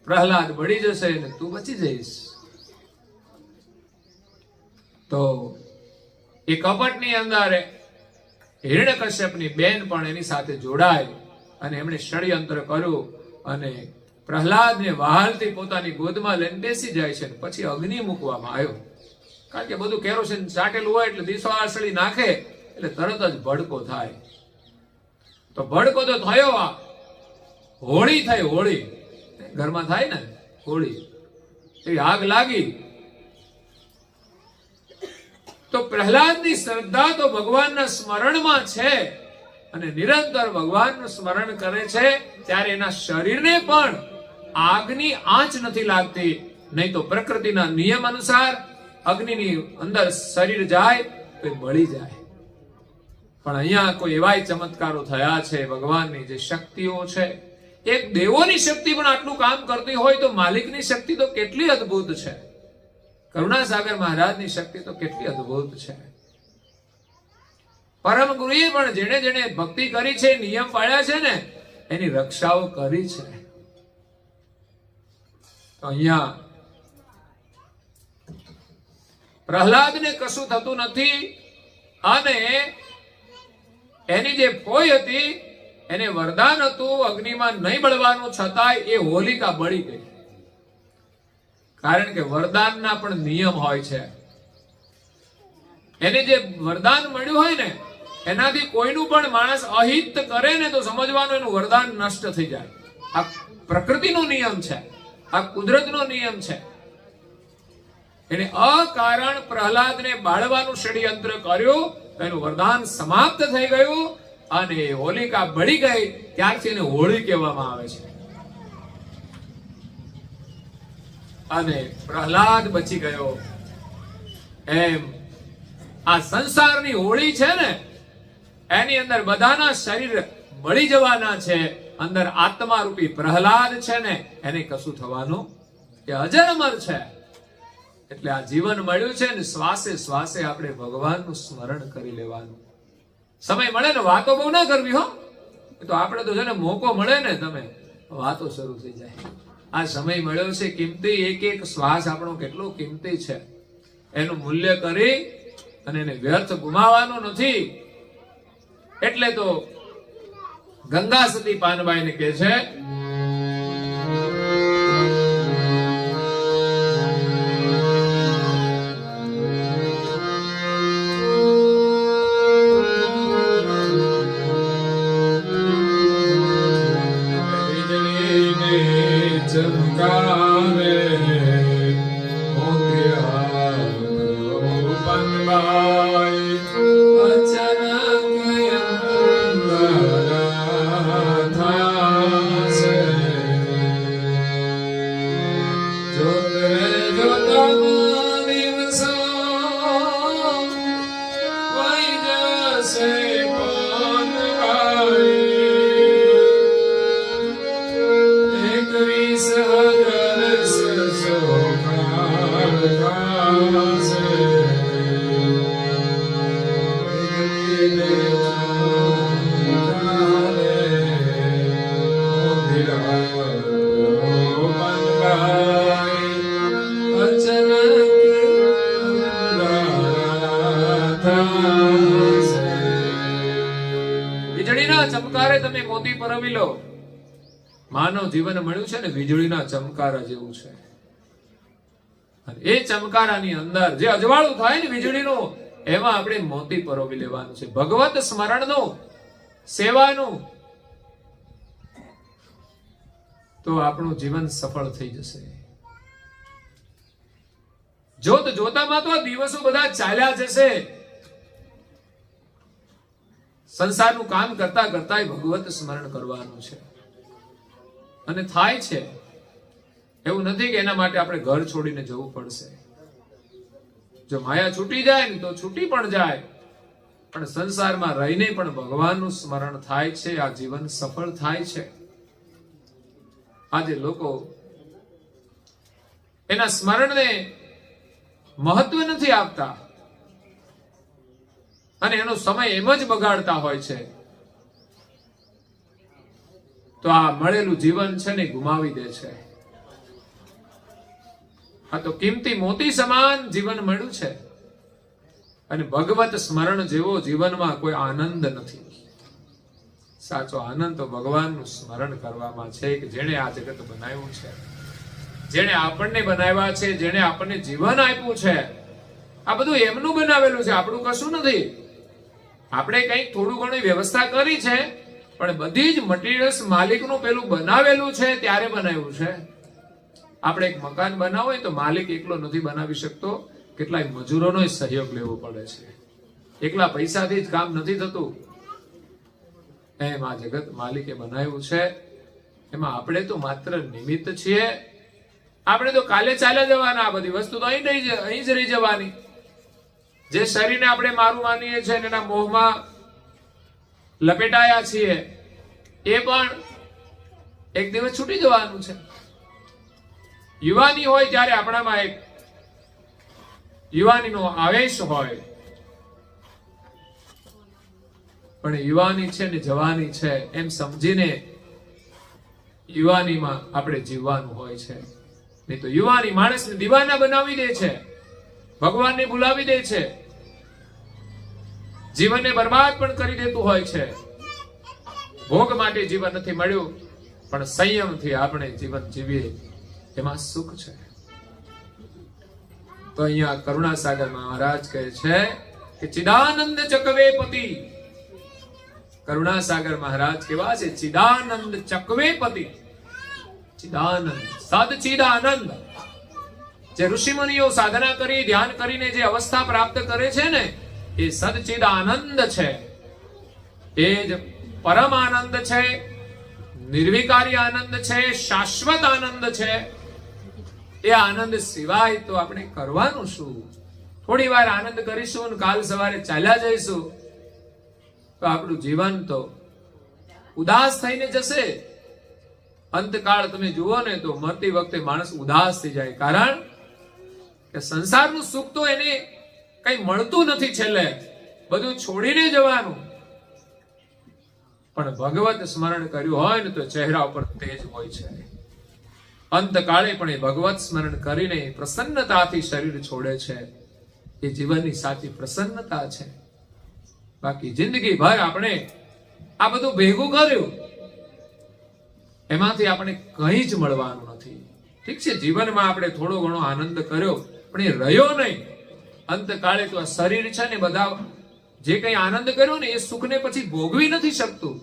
પ્રહલાદ બળી જશે અને તું બચી જઈશ. તો એ કપટની અંદર હિરણ્યકશ્યપની બેન પણ એની સાથે જોડાય અને એમણે ષડયંત્ર કર્યું અને પ્રહલાદને વહાલથી પોતાની ગોદમાં લઈને બેસી જાય છે. પછી અગ્નિ મૂકવામાં આવ્યો. કારણ કે બધું કેરોસીન ચાટેલું હોય એટલે દિશવાસળી નાખે એટલે તરત જ ભડકો થાય. તો ભડકો તો થયો. આ હોળી થઈ. હોળી ઘરમાં થાય ને હોળી, એવી આગ લાગી. તો પ્રહલાદની શ્રદ્ધા તો ભગવાનના સ્મરણમાં છે અને નિરંતર ભગવાનનું સ્મરણ કરે છે ત્યારે એના શરીરને પણ આગની આંચ નથી લાગતી. નહીં તો પ્રકૃતિના નિયમ અનુસાર અગ્નિની અંદર શરીર જાય તો એ બળી જાય. પણ અહીંયા કોઈ એવા ચમત્કારો થયા છે. ભગવાનની જે શક્તિઓ છે, એક દેવોની શક્તિ પણ આટલું કામ કરતી હોય તો માલિકની શક્તિ તો કેટલી અદ્ભુત છે. કરુણાસાગર મહારાજની શક્તિ તો કેટલી અદ્ભુત છે. પરમ ગુરુએ પણ જેને જેને ભક્તિ કરી છે, નિયમ પાળ્યા છે ને, એની રક્ષાઓ કરી છે. તો અહીંયા પ્રહલાદને કશું થતું નથી અને એની જે ફોઈ હતી એને વરદાન હતું અગ્નિમાં નહીં બળવાનું, છતાંય એ હોલિકા બળી ગઈ. કારણ કે વરદાનના પણ નિયમ હોય છે. એને જે વરદાન મળ્યું હોય ને એનાથી કોઈનું પણ માણસ અહિત કરે ને તો સમજવાનું એનું વરદાન નષ્ટ થઈ જાય. આ પ્રકૃતિનો નિયમ છે, આ કુદરતનો નિયમ છે. એને અકારણ પ્રહલાદને બાળવાનું ષડયંત્ર કર્યું તો એનું વરદાન સમાપ્ત થઈ ગયું અને હોલિકા બળી ગઈ. ત્યારથી એને હોળી કહેવામાં આવે છે. અને પ્રહલાદ બચી ગયો. એમ આ સંસારની હોળી છે ને એની અંદર બધાના શરીર બળી જવાના છે. અંદર આત્મા રૂપી પ્રહલાદ છે ને એને કશું થવાનું, એ અજરમર છે. એટલે આ જીવન મળ્યું છે ને શ્વાસે શ્વાસે આપણે ભગવાનનું સ્મરણ કરી લેવાનું. સમય મળે ને વાતો બહુ ના કરવી હો. તો આપણે તો છે ને મોકો મળે ને તમે વાતો શરૂ થઈ જાય. આ સમય મળ્યો છે કિંમતી. એક એક શ્વાસ આપણો કેટલો કિંમતી છે. એનું મૂલ્ય કરી અને એને વ્યર્થ ગુમાવવાનો નથી. એટલે તો ગંગા સતી પાનબાઈને કહે છે ચમકાવે વીજળીના ચમકારે તમે મોતી પરોવી લો. માનવ જીવન મળ્યું છે ને વીજળીના ચમકારા જેવું છે. અને એ ચમકારાની અંદર જે અજવાળું થાય ને વીજળીનું, એમાં આપણે મોતી પરોવી લેવાનું છે. ભગવત સ્મરણનું, સેવાનું, તો આપણું જીવન સફળ થઈ જશે. જોત જોતામાં તો આ દિવસો બધા ચાલ્યા જશે. સંસારનું કામ કરતા કરતા ભગવત સ્મરણ કરવાનું છે. અને થાય છે. એવું નથી કે એના માટે આપણે ઘર છોડીને જવું પડશે. જો માયા છૂટી જાય ને તો છૂટી પણ જાય, પણ સંસારમાં રહીને પણ ભગવાનનું સ્મરણ થાય છે. આ જીવન સફળ થાય છે. આજે લોકો એના સ્મરણને મહત્વ નથી આપતા અને એનો સમય એમ જ બગાડતા હોય છે. તો આ મળેલું જીવન છે ને ગુમાવી દે છે. આ તો કિંમતી મોતી સમાન જીવન મળ્યું છે. અને ભગવત સ્મરણ જેવો જીવનમાં કોઈ આનંદ નથી. સાચો આનંદ તો ભગવાનનું સ્મરણ કરવામાં છે, કે જેણે આ જગત બનાવ્યું છે, જેણે આપણને બનાવ્યા છે, જેણે આપણને જીવન આપ્યું છે. આ બધું એમનું બનાવેલું છે, આપણું કશું નથી. આપણે કંઈક થોડું ઘણું વ્યવસ્થા કરી છે, પણ બધી જ મટીરિયલ્સ માલિકનું પેલું બનાવેલું છે, ત્યારે બનાવ્યું છે. આપણે એક મકાન બનાવવું હોય તો માલિક એકલો નથી બનાવી શકતો, કેટલાય મજૂરોનો સહયોગ લેવો પડે છે. એકલા પૈસાથી જ કામ નથી થતું. એમ આ જગત માલિકે બનાવ્યું છે, એમાં આપણે તો માત્ર નિમિત્ત છીએ. આપણે તો કાલે ચાલ્યા જવાના. આ બધી વસ્તુ તો અહીં જ રહી જવાની. જે શરીરને આપણે મારું માનીએ છીએ, એના મોહમાં લપેટાયા છીએ, એ પણ એક દિવસ છૂટી જવાનું છે. યુવાની હોય ત્યારે આપણામાં એક યુવાનીનો આવેશ હોય, પણ યુવાની છે ને જવાની છે એમ સમજીને યુવાનીમાં આપણે જીવવાનું હોય છે. નહીં તો યુવાની માણસને દીવાના બનાવી દે છે, ભગવાનને ભૂલાવી દે છે, જીવનને બરબાદ પણ કરી દેતું હોય છે. ભોગ માટે જીવન નથી મળ્યું, પણ સંયમથી આપણે જીવન જીવીએ એમાં સુખ છે. તો અહીંયા કરુણાસાગર મહારાજ કહે છે કે ચિદાનંદ ચકવે પતિ. કરુણાસાગર મહારાજ કેવા છે? ચિદાનંદ ચકવે પતિ. ચિદાનંદ, સદ ચિદાનંદ. જે ઋષિમુનિઓ સાધના કરી, ધ્યાન કરીને જે અવસ્થા પ્રાપ્ત કરે છે ને, એ સદચિદ આનંદ છે. એ જ પરમ આનંદ છે, નિર્વિકારી આનંદ છે, શાશ્વત આનંદ છે. એ આનંદ સિવાય તો આપણે કરવાનું શું? થોડી વાર આનંદ કરીશું અને કાલ સવારે ચાલ્યા જઈશું તો આપણું જીવન તો ઉદાસ થઈને જશે. અંતકાળ તમે જુઓ ને તો મરતી વખતે માણસ ઉદાસ થઈ જાય. કારણ કે સંસારનું સુખ તો એને કઈ મળતું નથી. છેલ્લે બધું છોડીને જવાનું. પણ ભગવત સ્મરણ કર્યું હોય ને તો ચહેરા ઉપર તેજ હોય છે. અંતકાળે પણ એ ભગવત સ્મરણ કરીને પ્રસન્નતાથી શરીર છોડે છે. એ જીવનની સાચી પ્રસન્નતા છે. બાકી જિંદગી ભર આપણે આ બધું ભેગું કર્યું, એમાંથી આપણે કંઈ જ મળવાનું નથી. ઠીક છે, જીવનમાં આપણે થોડો ઘણો આનંદ કર્યો, પણ એ રહ્યો નહીં. અંતકાળે તો આ શરીર છે ને, બધા જે કંઈ આનંદ કર્યો ને એ સુખને પછી ભોગવી નથી શકતું.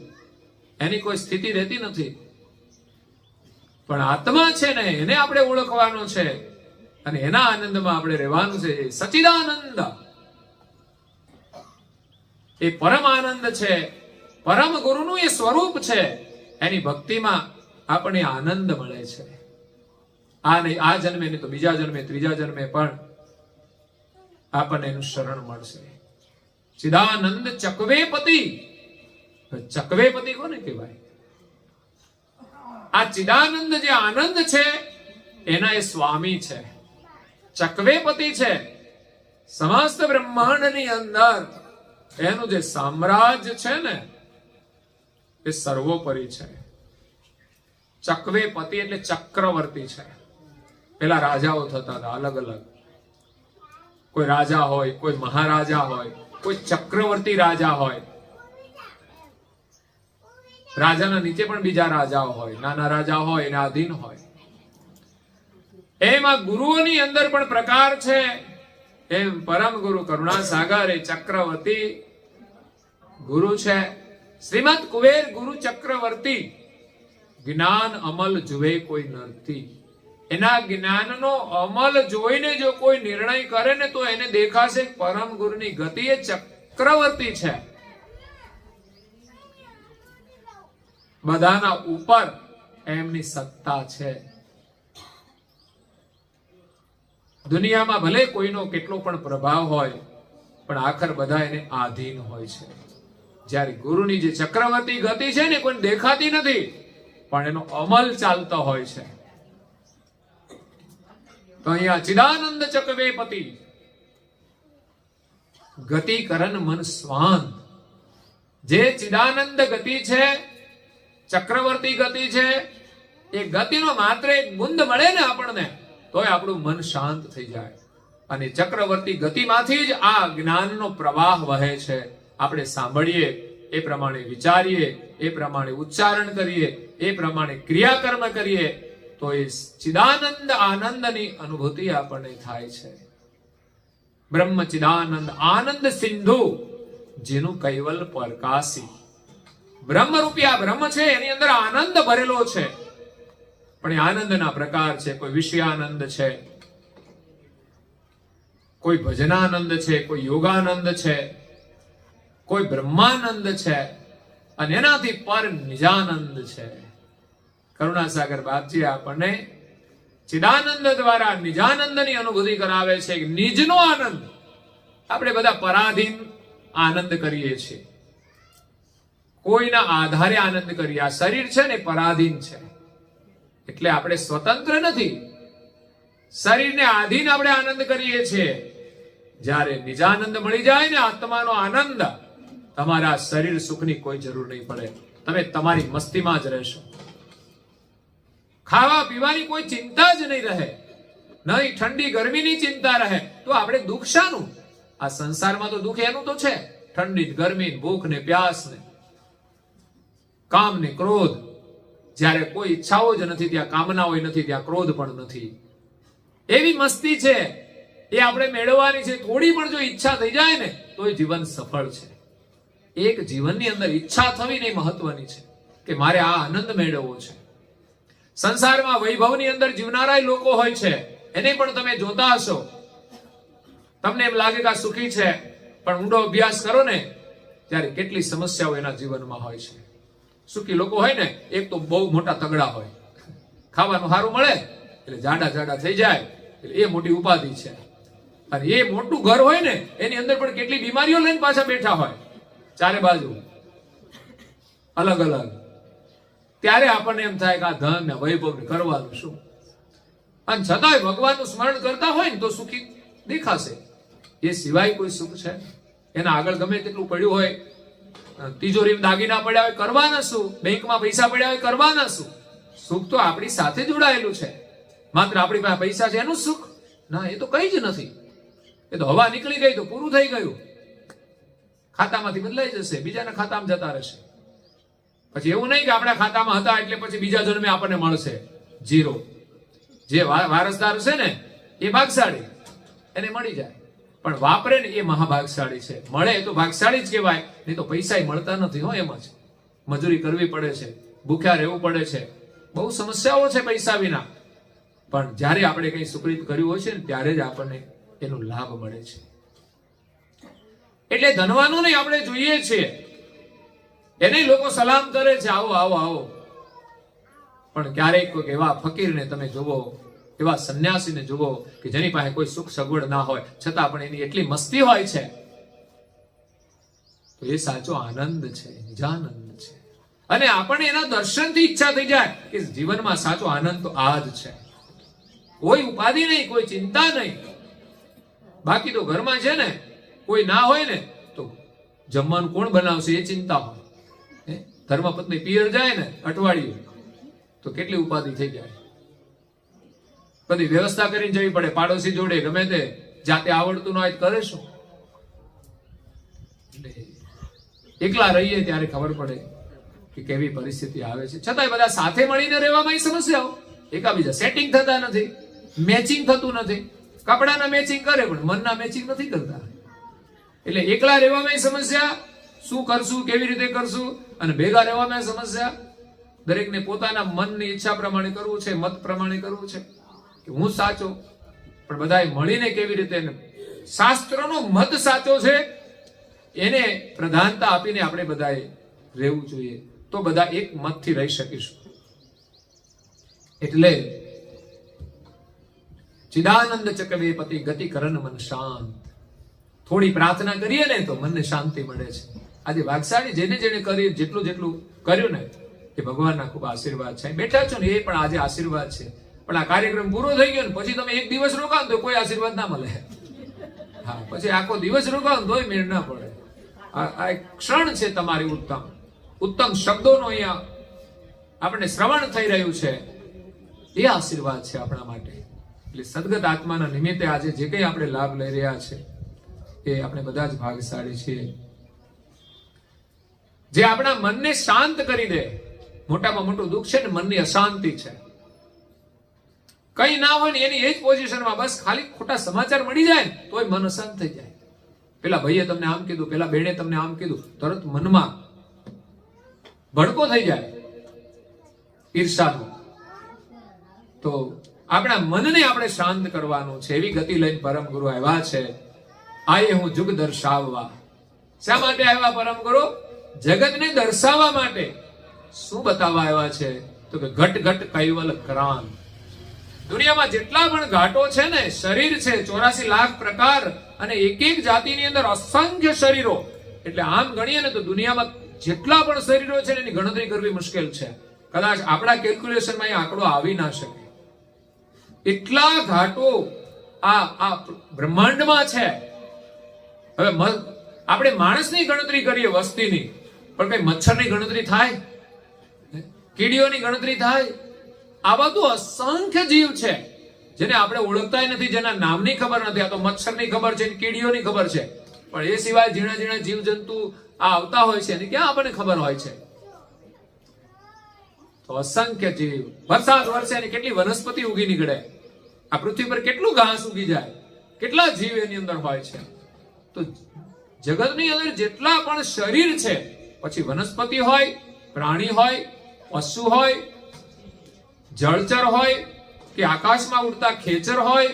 એની કોઈ સ્થિતિ રહેતી નથી. પણ આત્મા છે ને, એને આપણે ઓળખવાનો છે અને એના આનંદમાં આપણે રહેવાનું છે. એ સચિદાનંદ, એ પરમ આનંદ છે, પરમ ગુરુનું એ સ્વરૂપ છે. એની ભક્તિમાં આપણને આનંદ મળે છે. આ નહીં આ જન્મે નહીં તો બીજા જન્મે, ત્રીજા જન્મે પણ આપણને એનું શરણ મળશે. ચિદાનંદ ચકવે પતિ. ચકવે પતિ કોને કહેવાય? આ ચિદાનંદ જે આનંદ છે એના એ સ્વામી છે, ચકવે પતિ છે. સમસ્ત બ્રહ્માંડની અંદર એનું જે સામ્રાજ્ય છે ને એ સર્વોપરી છે. ચકવે પતિ એટલે ચક્રવર્તી છે. પેલા રાજાઓ થતા હતા અલગ અલગ. કોઈ રાજા હોય, કોઈ મહારાજા હોય, કોઈ ચક્રવર્તી રાજા હોય. રાજાના નીચે પણ બીજા રાજાઓ હોય, નાના રાજા હોય એના અધીન હોય. એમાં ગુરુઓની અંદર પણ પ્રકાર છે. એમ પરમ ગુરુ કરુણા સાગર એ ચક્રવર્તી ગુરુ છે. શ્રીમદ કુબેર ગુરુ ચક્રવર્તી જ્ઞાન અમલ જુએ કોઈ નરતી. એના જ્ઞાનનો અમલ જોઈને જો કોઈ નિર્ણય કરે ને તો એને દેખાશે પરમ ગુરુની ગતિ એ ચક્રવર્તી છે. બધાના ઉપર એમની સત્તા છે. દુનિયામાં ભલે કોઈનો કેટલો પણ પ્રભાવ હોય પણ આખર બધા એને આધીન હોય છે. જ્યારે ગુરુની જે ચક્રવર્તી ગતિ છે ને કોઈ દેખાતી નથી પણ એનો અમલ ચાલતો હોય છે. તો અહીંયા ચિદાનંદ ચકવેપતિ ગતિ કરન મન સ્વાંત. જે ચિદાનંદ ગતિ છે, ચક્રવર્તી ગતિ છે, એ ગતિનો માત્ર એક બુંદ મળે ને આપણને તોય આપણું મન શાંત થઈ જાય. અને ચક્રવર્તી ગતિમાંથી જ આ જ્ઞાનનો પ્રવાહ વહે છે. આપણે સાંભળીએ, એ પ્રમાણે વિચારીએ, એ પ્રમાણે ઉચ્ચારણ કરીએ, એ પ્રમાણે ક્રિયાકર્મ કરીએ તો એ ચિદાનંદ આનંદની અનુભૂતિ આપણને થાય છે. બ્રહ્મ ચિદાનંદ આનંદ સિંધુ જેનું કૈવલ પરકાશી. બ્રહ્મ રૂપી આ બ્રહ્મ છે એની અંદર આનંદ ભરેલો છે. પણ એ આનંદના પ્રકાર છે. કોઈ વિષયાનંદ છે, કોઈ ભજનાનંદ છે, કોઈ યોગાનંદ છે, કોઈ બ્રહ્માનંદ છે, અને એનાથી પર નિજાનંદ છે. કરુણાસાગર બાપજી આપણને ચિદાનંદ દ્વારા નિજાનંદની અનુભૂતિ કરાવે છે. નિજનો આનંદ. આપણે બધા પરાધીન આનંદ કરીએ છીએ, કોઈના આધારે આનંદ કરીએ. આ શરીર છે ને પરાધીન છે, એટલે આપણે સ્વતંત્ર નથી. શરીરને આધીન આપણે આનંદ કરીએ છીએ. જ્યારે નિજાનંદ મળી જાય ને, આત્માનો આનંદ, તમારા શરીર સુખની કોઈ જરૂર નહીં પડે. તમે તમારી મસ્તીમાં જ રહેશો. ખાવા પીવાની કોઈ ચિંતા જ નહીં રહે, નહીં ઠંડી ગરમીની ચિંતા રહે. તો આપણે દુઃખ શાનું? આ સંસારમાં તો દુઃખ એનું તો છે, ઠંડી, ગરમી, ભૂખ ને પ્યાસ ને કામ ને ક્રોધ. જ્યારે કોઈ ઈચ્છાઓ જ નથી ત્યાં કામનાઓ નથી, ત્યાં ક્રોધ પણ નથી. એવી મસ્તી છે એ આપણે મેળવવાની છે. થોડી પણ જો ઈચ્છા થઈ જાય ને તો એ જીવન સફળ છે. એક જીવનની અંદર ઈચ્છા થવી નહીં મહત્વની છે કે મારે આ આનંદ મેળવવો છે. સંસારમાં વૈભવની અંદર જીવનારા લોકો હોય છે, એને પણ તમે જોતા હશો. તમને એમ લાગે કે આ સુખી છે, પણ ઊંડો અભ્યાસ કરો ને ત્યારે કેટલી સમસ્યાઓ એના જીવનમાં હોય છે. સુખી લોકો હોય ને, એક તો બહુ મોટા તગડા હોય, ખાવાનું સારું મળે એટલે જાડા થઈ જાય, એટલે એ મોટી ઉપાધિ છે. અને એ મોટું ઘર હોય ને એની અંદર પણ કેટલી બીમારીઓ લઈને પાછા બેઠા હોય, ચારે બાજુ અલગ અલગ. ત્યારે આપણને એમ થાય કે આ ધન ને વૈભવ ને કરવાનું શું? અને છતાંય ભગવાનનું સ્મરણ કરતા હોય ને તો સુખી દેખાશે. એ સિવાય કોઈ સુખ છે? એના આગળ ગમે તેટલું પડ્યું હોય, તિજોરીમાં દાગીના પડ્યા હોય, કરવાના શું? બેંકમાં પૈસા પડ્યા હોય, કરવાના શું? સુખ તો આપણી સાથે જોડાયેલું છે. માત્ર આપણી પાસે પૈસા છે એનું સુખ ના, એ તો કઈ જ નથી. એ તો હવા નીકળી ગઈ તો પૂરું થઈ ગયું. ખાતામાંથી બદલાઈ જશે, બીજાના ખાતામાં જતા રહેશે. પછી એવું નહીં કે આપણા ખાતામાં હતા એટલે પછી બીજા જન્મે આપણને મળશે. જીરો. જે વારસદાર છે ને એ ભાગશાળી, એને મળી જાય. પણ વાપરે ને એ મહાભાગશાળી છે. મળે તો ભાગશાળી જ કહેવાય, નહીં તો પૈસા મળતા નથી. હો, એમ જ મજૂરી કરવી પડે છે, ભૂખ્યા રહેવું પડે છે, બહુ સમસ્યાઓ છે પૈસા વિના. પણ જ્યારે આપણે કંઈ સુકૃત કર્યું હોય છે ને ત્યારે જ આપણને એનો લાભ મળે છે. એટલે ધનવાનોને આપણે જોઈએ છીએ, એને લોકો સલામ કરે છે, આવો આવો આવો. પણ ક્યારેક કોઈક એવા ફકીરને તમે જુઓ, એવા સંન્યાસીને જુઓ કે જેની પાસે કોઈ સુખ સગવડ ના હોય છતાં પણ એની એટલી મસ્તી હોય છે, તો એ સાચો આનંદ છે, નિજાનંદ છે. અને આપણને એના દર્શનથી ઈચ્છા થઈ જાય કે જીવનમાં સાચો આનંદ તો આ જ છે. કોઈ ઉપાધિ નહીં, કોઈ ચિંતા નહીં. બાકી તો ઘરમાં છે ને કોઈ ના હોય ને તો જમવાનું કોણ બનાવશે એ ચિંતા હોય. ધર્મપત્ની પિયર જાય ને અઠવાડિયું તો કેટલી ઉપાધિ થઈ જાય. બધી વ્યવસ્થા કરીને જવી પડે, પાડોશી જોડે ગમે તે, જાતે આવડતું ન હોય કરે શું? એકલા રહીએ ત્યારે ખબર પડે કે કેવી પરિસ્થિતિ આવે છે, છતાંય બધા સાથે મળીને રહેવામાં સમસ્યાઓ, એકાબીજા સેટિંગ થતા નથી, મેચિંગ થતું નથી. કપડાના મેચિંગ કરે પણ મનના મેચિંગ નથી કરતા. એટલે એકલા રહેવામાં સમસ્યા, શું કરશું, કેવી રીતે કરશું, અને ભેગા રહેવામાં સમસ્યા. દરેકને પોતાના મનની ઈચ્છા પ્રમાણે કરવું છે, મત પ્રમાણે કરવું છે કે હું સાચો, પણ બધાએ મળીને કેવી રીતે, શાસ્ત્રનો મત સાચો છે એને પ્રધાનતા આપીને આપણે બધાએ રહેવું જોઈએ, તો બધા એક મતથી રહી શકીશું. એટલે ચિદાનંદ ચક્રવે પતિ ગતિ કરન મન શાંત. થોડી પ્રાર્થના કરીએ ને તો મનને શાંતિ મળે છે. આજે ભાગશાળી જેને જેને કરી, જેટલું જેટલું કર્યું ને એ ભગવાનના ખૂબ આશીર્વાદ છે. બેઠા છો ને એ પણ આજે આશીર્વાદ છે. પણ આ કાર્યક્રમ પૂરો થઈ ગયો ને પછી તમે એક દિવસ રોકાવ તો કોઈ આશીર્વાદ ના મળે. હા, પછી આખો દિવસ રોકાવ તોય મેળ ના પડે. આ એક ક્ષણ છે તમારી ઉત્તમ ઉત્તમ શબ્દોનો અહીંયા આપણે શ્રવણ થઈ રહ્યું છે, એ આશીર્વાદ છે આપણા માટે. એટલે સદગત આત્માના નિમિત્તે આજે જે કંઈ આપણે લાભ લઈ રહ્યા છે એ આપણે બધા જ ભાગશાળી છીએ. જે આપણા મનને શાંત કરી દે. મોટામાં મોટું દુઃખ છે ને મનની અશાંતિ છે. કઈ ના હોય ને એની એ જ પોઝિશનમાં બસ ખાલી ખોટા સમાચાર મળી જાય ને તોય મન અશાંત થઈ જાય. પેલા ભાઈએ તમને આમ કીધું, પેલા બેને તમને આમ કીધું, તરત મનમાં ભડકો થઈ જાય ઈર્ષાનો. તો આપણા મનને આપણે શાંત કરવાનું છે. એવી ગતિ લઈને પરમ ગુરુ આવ્યા છે. આયે હું જુગ દર્શાવવા. શા માટે આવ્યા પરમ ગુરુ? જગતને દર્શાવવા માટે. શું બતાવવા આવ્યા છે? તો કે ઘટ ઘટ કૈવલ ક્રાંત. દુનિયામાં જેટલા પણ ઘાટો છે ને, શરીર છે 84 લાખ પ્રકાર, અને એક એક જાતિની અંદર અસંખ્ય શરીરો. એટલે આમ ગણીએ ને તો દુનિયામાં જેટલા પણ શરીરો છે એની ગણતરી કરવી મુશ્કેલ છે. કદાચ આપણા કેલ્ક્યુલેશનમાં એ આંકડો આવી ના શકે. એટલા ઘાટો આ બ્રહ્માંડમાં છે. હવે આપણે માણસની ગણતરી કરીએ વસ્તીની, પણ કઈ મચ્છરની ગણતરી થાય? કીડીઓની ગણતરી થાય? આવા તો અસંખ્ય જીવ છે જેને આપણે ઓળખતા નથી, જેના નામની ખબર નથી. આ તો મચ્છરની ખબર છે, કીડીઓની ખબર છે, પણ એ સિવાય ઝીણા ઝીણા જીવ જંતુ આ આવતા હોય છે એની ક્યાં આપણને ખબર હોય છે? તો અસંખ્ય જીવ, વરસાદ વરસે અને કેટલી વનસ્પતિ ઉગી નીકળે, આ પૃથ્વી પર કેટલું ઘાસ ઉગી જાય, કેટલા જીવ એની અંદર હોય છે. તો જગતની અંદર જેટલા પણ શરીર છે, પછી વનસ્પતિ હોય, પ્રાણી હોય, પશુ હોય, જળચર હોય કે આકાશમાં ઉડતા ખેચર હોય,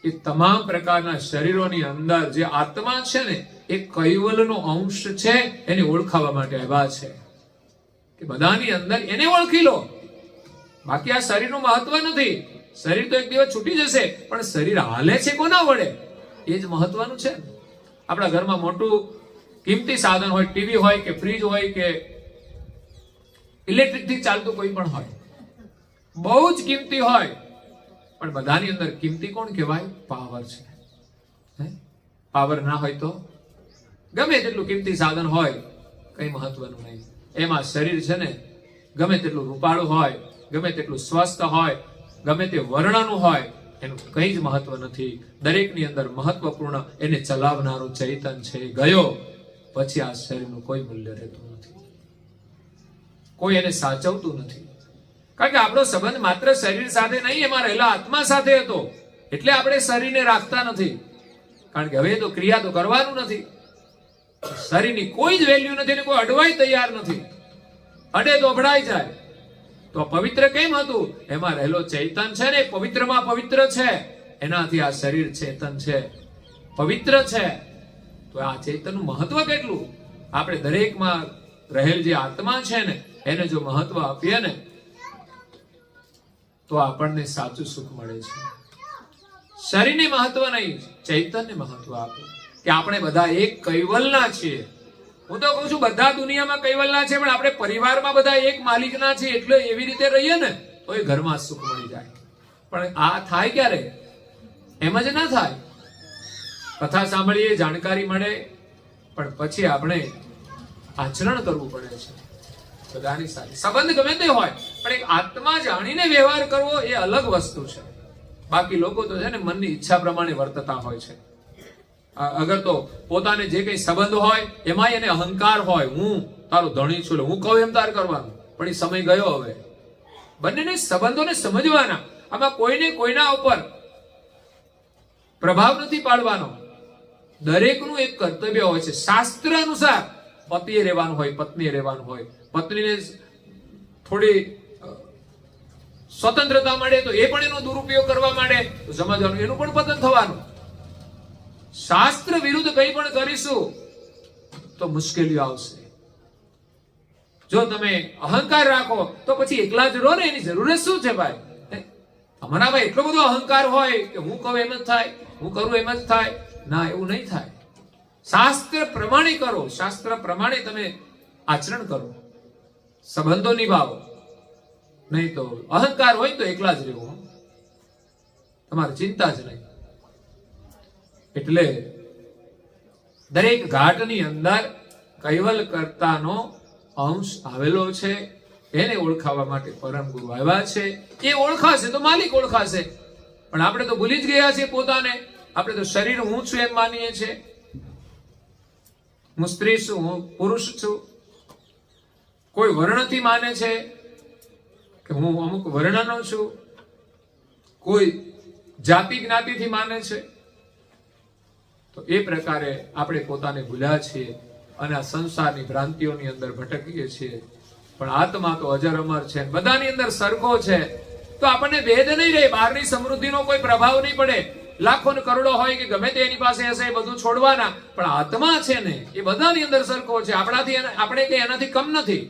એ તમામ પ્રકારના શરીરોની અંદર જે આત્મા છે ને એ કૈવલનો અંશ છે, એને ઓળખાવા માટે આવ્યા છે કે બધાની અંદર એને ઓળખી લો. બાકી આ શરીરનું મહત્વ નથી. શરીર તો એક દિવસ છૂટી જશે, પણ શરીર હાલે છે કોના વડે એ જ મહત્વનું છે. આપણા ઘરમાં મોટું કિંમતી સાધન હોય, ટીવી હોય કે ફ્રીજ હોય કે ઇલેક્ટ્રિક થી ચાલતું કોઈ પણ હોય, બહુ જ કિંમતી હોય, પણ બધાની અંદર કિંમતી કોણ કહેવાય? પાવર છે. પાવર ના હોય તો ગમે તેટલું કિંમતી સાધન હોય કઈ મહત્વનું નહીં. એમાં શરીર છે ને ગમે તેટલું રૂપાળું હોય, ગમે તેટલું સ્વસ્થ હોય, ગમે તે વર્ણનું હોય, એનું કઈ જ મહત્વ નથી. દરેકની અંદર મહત્વપૂર્ણ એને ચલાવનારું ચૈતન છે. ગયો પછી આ શરીરનું કોઈ મૂલ્ય રહેતું નથી, કોઈ એને સાચવતું નથી. કારણ કે આપણો સંબંધ માત્ર શરીર સાથે નહીં, એમાં રહેલા આત્મા સાથે હતો. એટલે આપણે શરીરને રાખતા નથી, કારણ કે હવે તો ક્રિયા તો કરવાનું નથી. શરીરની કોઈ જ વેલ્યુ નથી, એને કોઈ અડવાય તૈયાર નથી. અડે તો અભડાઈ જાય. તો પવિત્ર કેમ હતું? એમાં રહેલો ચૈતન છે ને, પવિત્રમાં પવિત્ર છે. એનાથી આ શરીર ચેતન છે, પવિત્ર છે. તો આ ચૈતનનું મહત્વ કેટલું! આપણે દરેકમાં રહેલ જે આત્મા છે ને એને જો મહત્વ આપીએ ને તો આપણને સાચું સુખ મળે છે. શરીરને મહત્વ નહીં, ચૈતન્યને મહત્વ આપો કે આપણે બધા એક કૈવલના છીએ. હું તો કહું છું બધા દુનિયામાં કૈવલના છે, પણ આપણે પરિવારમાં બધા એક માલિકના છીએ. એટલે એવી રીતે રહીએ ને તો એ ઘરમાં સુખ મળી જાય. પણ આ થાય ક્યારે? એમ જ ના થાય. કથા સાંભળીએ, જાણકારી મળે, પણ પછી આપણે આચરણ કરવું પડે છે બધાની સાથે. સંબંધ ગમે તે હોય, પણ એક આત્મા જાણીને વ્યવહાર કરવો એ અલગ વસ્તુ છે. બાકી લોકો તો છે ને મનની ઈચ્છા પ્રમાણે વર્તતા હોય છે. અગર તો પોતાને જે કઈ સંબંધ હોય એમાં એને અહંકાર હોય, હું તારો ધણી છું, હું કહું એમ તાર કરવાનું, પણ એ સમય ગયો. હવે બંનેને સંબંધોને સમજવાના, આમાં કોઈને કોઈના ઉપર પ્રભાવ નથી પાડવાનો. દરેકનું એક કર્તવ્ય હોય છે. શાસ્ત્ર અનુસાર પતિએ રહેવાનું હોય, પત્નીએ રહેવાનું હોય. પત્નીને થોડી સ્વતંત્રતા મળે તો એ પણ એનો દુરુપયોગ કરવા માંડે તો સમજવાનું એનું પણ પતન થવાનું. શાસ્ત્ર વિરુદ્ધ કંઈ પણ કરીશું તો મુશ્કેલીઓ આવશે. જો તમે અહંકાર રાખો તો પછી એકલા જ રહો ને, એની જરૂર શું છે ભાઈ? અમારા ભાઈ એટલો બધો અહંકાર હોય કે હું કહું એમ જ થાય, હું કરું એમ જ થાય. ના, એવું નહીં થાય. શાસ્ત્ર પ્રમાણે કરો, શાસ્ત્ર પ્રમાણે તમે આચરણ કરો, સંબંધો નિભાવો. નહીં તો અહંકાર હોય તો એકલા જ રહેવું, તમારે ચિંતા જ નહીં. એટલે દરેક ઘાટની અંદર કૈવલ કર્તાનો અંશ આવેલો છે. એને ઓળખાવા માટે પરમ ગુરુ આવ્યા છે. એ ઓળખાશે તો માલિક ઓળખાશે. પણ આપણે તો ભૂલી જ ગયા છીએ પોતાને. આપણે તો શરીર હું છું એમ માનીએ છીએ. હું સ્ત્રી છું, હું પુરુષ છું. કોઈ વર્ણથી માને છે કે હું અમુક વર્ણનો છું, કોઈ જાતિ જ્ઞાતિથી માને છે. તો એ પ્રકારે આપણે પોતાને ભૂલ્યા છીએ અને આ સંસારની ભ્રાંતિઓની અંદર ભટકીએ છીએ. પણ આત્મા તો અજર અમર છે, બધાની અંદર સરખો છે. તો આપણને ભેદ નહીં રહે, બહારની સમૃદ્ધિનો કોઈ પ્રભાવ નહીં પડે. લાખો ને કરોડો હોય કે ગમે તે એની પાસે હશે, બધું છોડવાના. પણ આત્મા છે ને એ બધાની અંદર સરખો છે. આપણે કઈ એનાથી કમ નથી.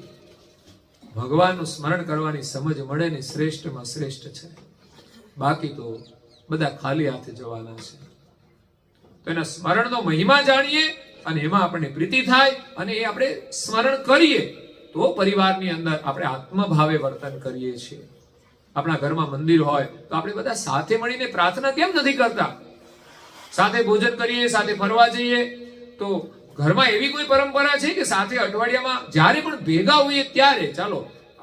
ભગવાનનું સ્મરણ કરવાની સમજ મળે ને શ્રેષ્ઠમાં શ્રેષ્ઠ છે. બાકી તો બધા ખાલી હાથે જવાના છે. તો એના સ્મરણનો મહિમા જાણીએ અને એમાં આપણને પ્રીતિ થાય અને એ આપણે સ્મરણ કરીએ તો પરિવારની અંદર આપણે આત્મભાવે વર્તન કરીએ છીએ. આપણા ઘરમાં મંદિર હોય તો આપણે બધા સાથે મળીને પ્રાર્થના કેમ નથી કરતા? સાથે ભોજન કરીએ, સાથે ફરવા જઈએ. તો ઘરમાં એવી કોઈ પરંપરા છે કે સાથે અઠવાડિયામાં જ્યારે પણ ભેગા હોઈએ ત્યારે, ચાલો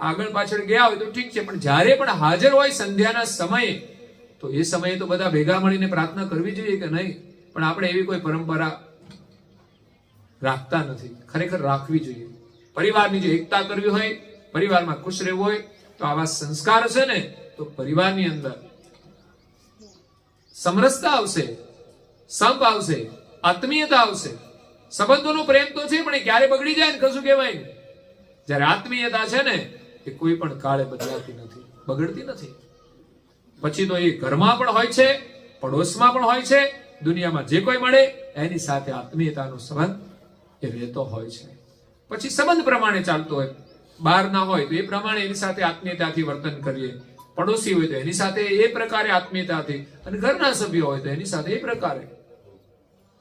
આગળ પાછળ ગયા હોય તો ઠીક છે, પણ જ્યારે પણ હાજર હોય સંધ્યાના સમયે તો એ સમયે તો બધા ભેગા મળીને પ્રાર્થના કરવી જોઈએ કે નહીં? પણ આપણે એવી કોઈ પરંપરા રાખતા નથી. ખરેખર રાખવી જોઈએ. પરિવારની જો એકતા કરવી હોય, પરિવારમાં ખુશ રહેવું હોય તો આવા સંસ્કાર છે ને તો પરિવારની અંદર સમરસતા આવશે, સંપ આવશે, આત્મીયતા આવશે. સંબંધોનો પ્રેમ તો છે પણ એ ક્યારે બગડી જાય ને કશું કહેવાય નહીં. જ્યારે આત્મીયતા છે ને એ કોઈ પણ કાળે બદલાતી નથી, બગડતી નથી. પછી તો એ ઘરમાં પણ હોય છે, પડોશમાં પણ હોય છે, દુનિયામાં જે કોઈ મળે એની સાથે આત્મીયતાનો સંબંધ એ રહેતો હોય છે. પછી સંબંધ પ્રમાણે ચાલતો હોય. બહાર ના હોય તો એ પ્રમાણે એની સાથે આત્મીયતાથી વર્તન કરીએ. પડોશી હોય તો એની સાથે એ પ્રકારે આત્મીયતાથી, અને ઘરના સભ્યો હોય તો એની સાથે એ પ્રકારે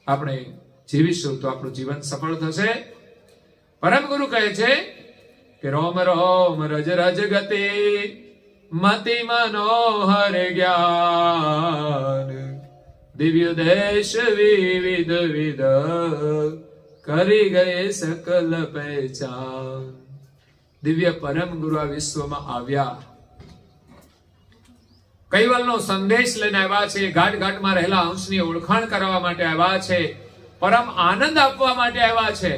આપણે જીવીશું તો આપણું જીવન સફળ થશે. પરમ ગુરુ કહે છે કે રોમ રોમ રજ રજ ગતિ મતિ મનોહર જ્ઞાન દિવ્ય દેશ વિવિધ વિધ કરી ગયે સકલ પહેચાન. દિવ્ય પરમ ગુરુ આ વિશ્વમાં આવ્યા, કૈવલનો સંદેશ લઈને આવ્યા છે. ઘાટ ઘાટમાં રહેલા અંશની ઓળખાણ કરવા માટે આવ્યા છે. પરમ આનંદ આપવા માટે આવ્યા છે.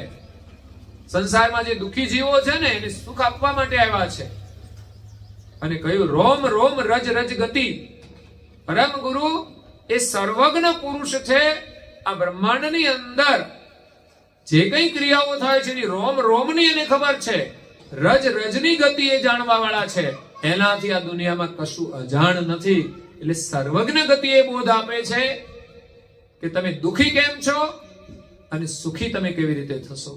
સંસારમાં જે દુઃખી જીવો છે ને એને સુખ આપવા માટે આવ્યા છે. અને કહ્યું રોમ રોમ રજ રજ ગતિ. પરમ ગુરુ એ સર્વજ્ઞ પુરુષ છે. આ બ્રહ્માંડની અંદર જે કઈ ક્રિયાઓ થાય છે એની રોમ રોમની એને ખબર છે. રજ રજની ગતિ એ જાણવા વાળા છે. એનાથી આ દુનિયામાં કશું અજાણ નથી. એટલે સર્વજ્ઞ ગતિ એ બોધ આપે છે કે તમે દુઃખી કેમ છો અને સુખી તમે કેવી રીતે થશો.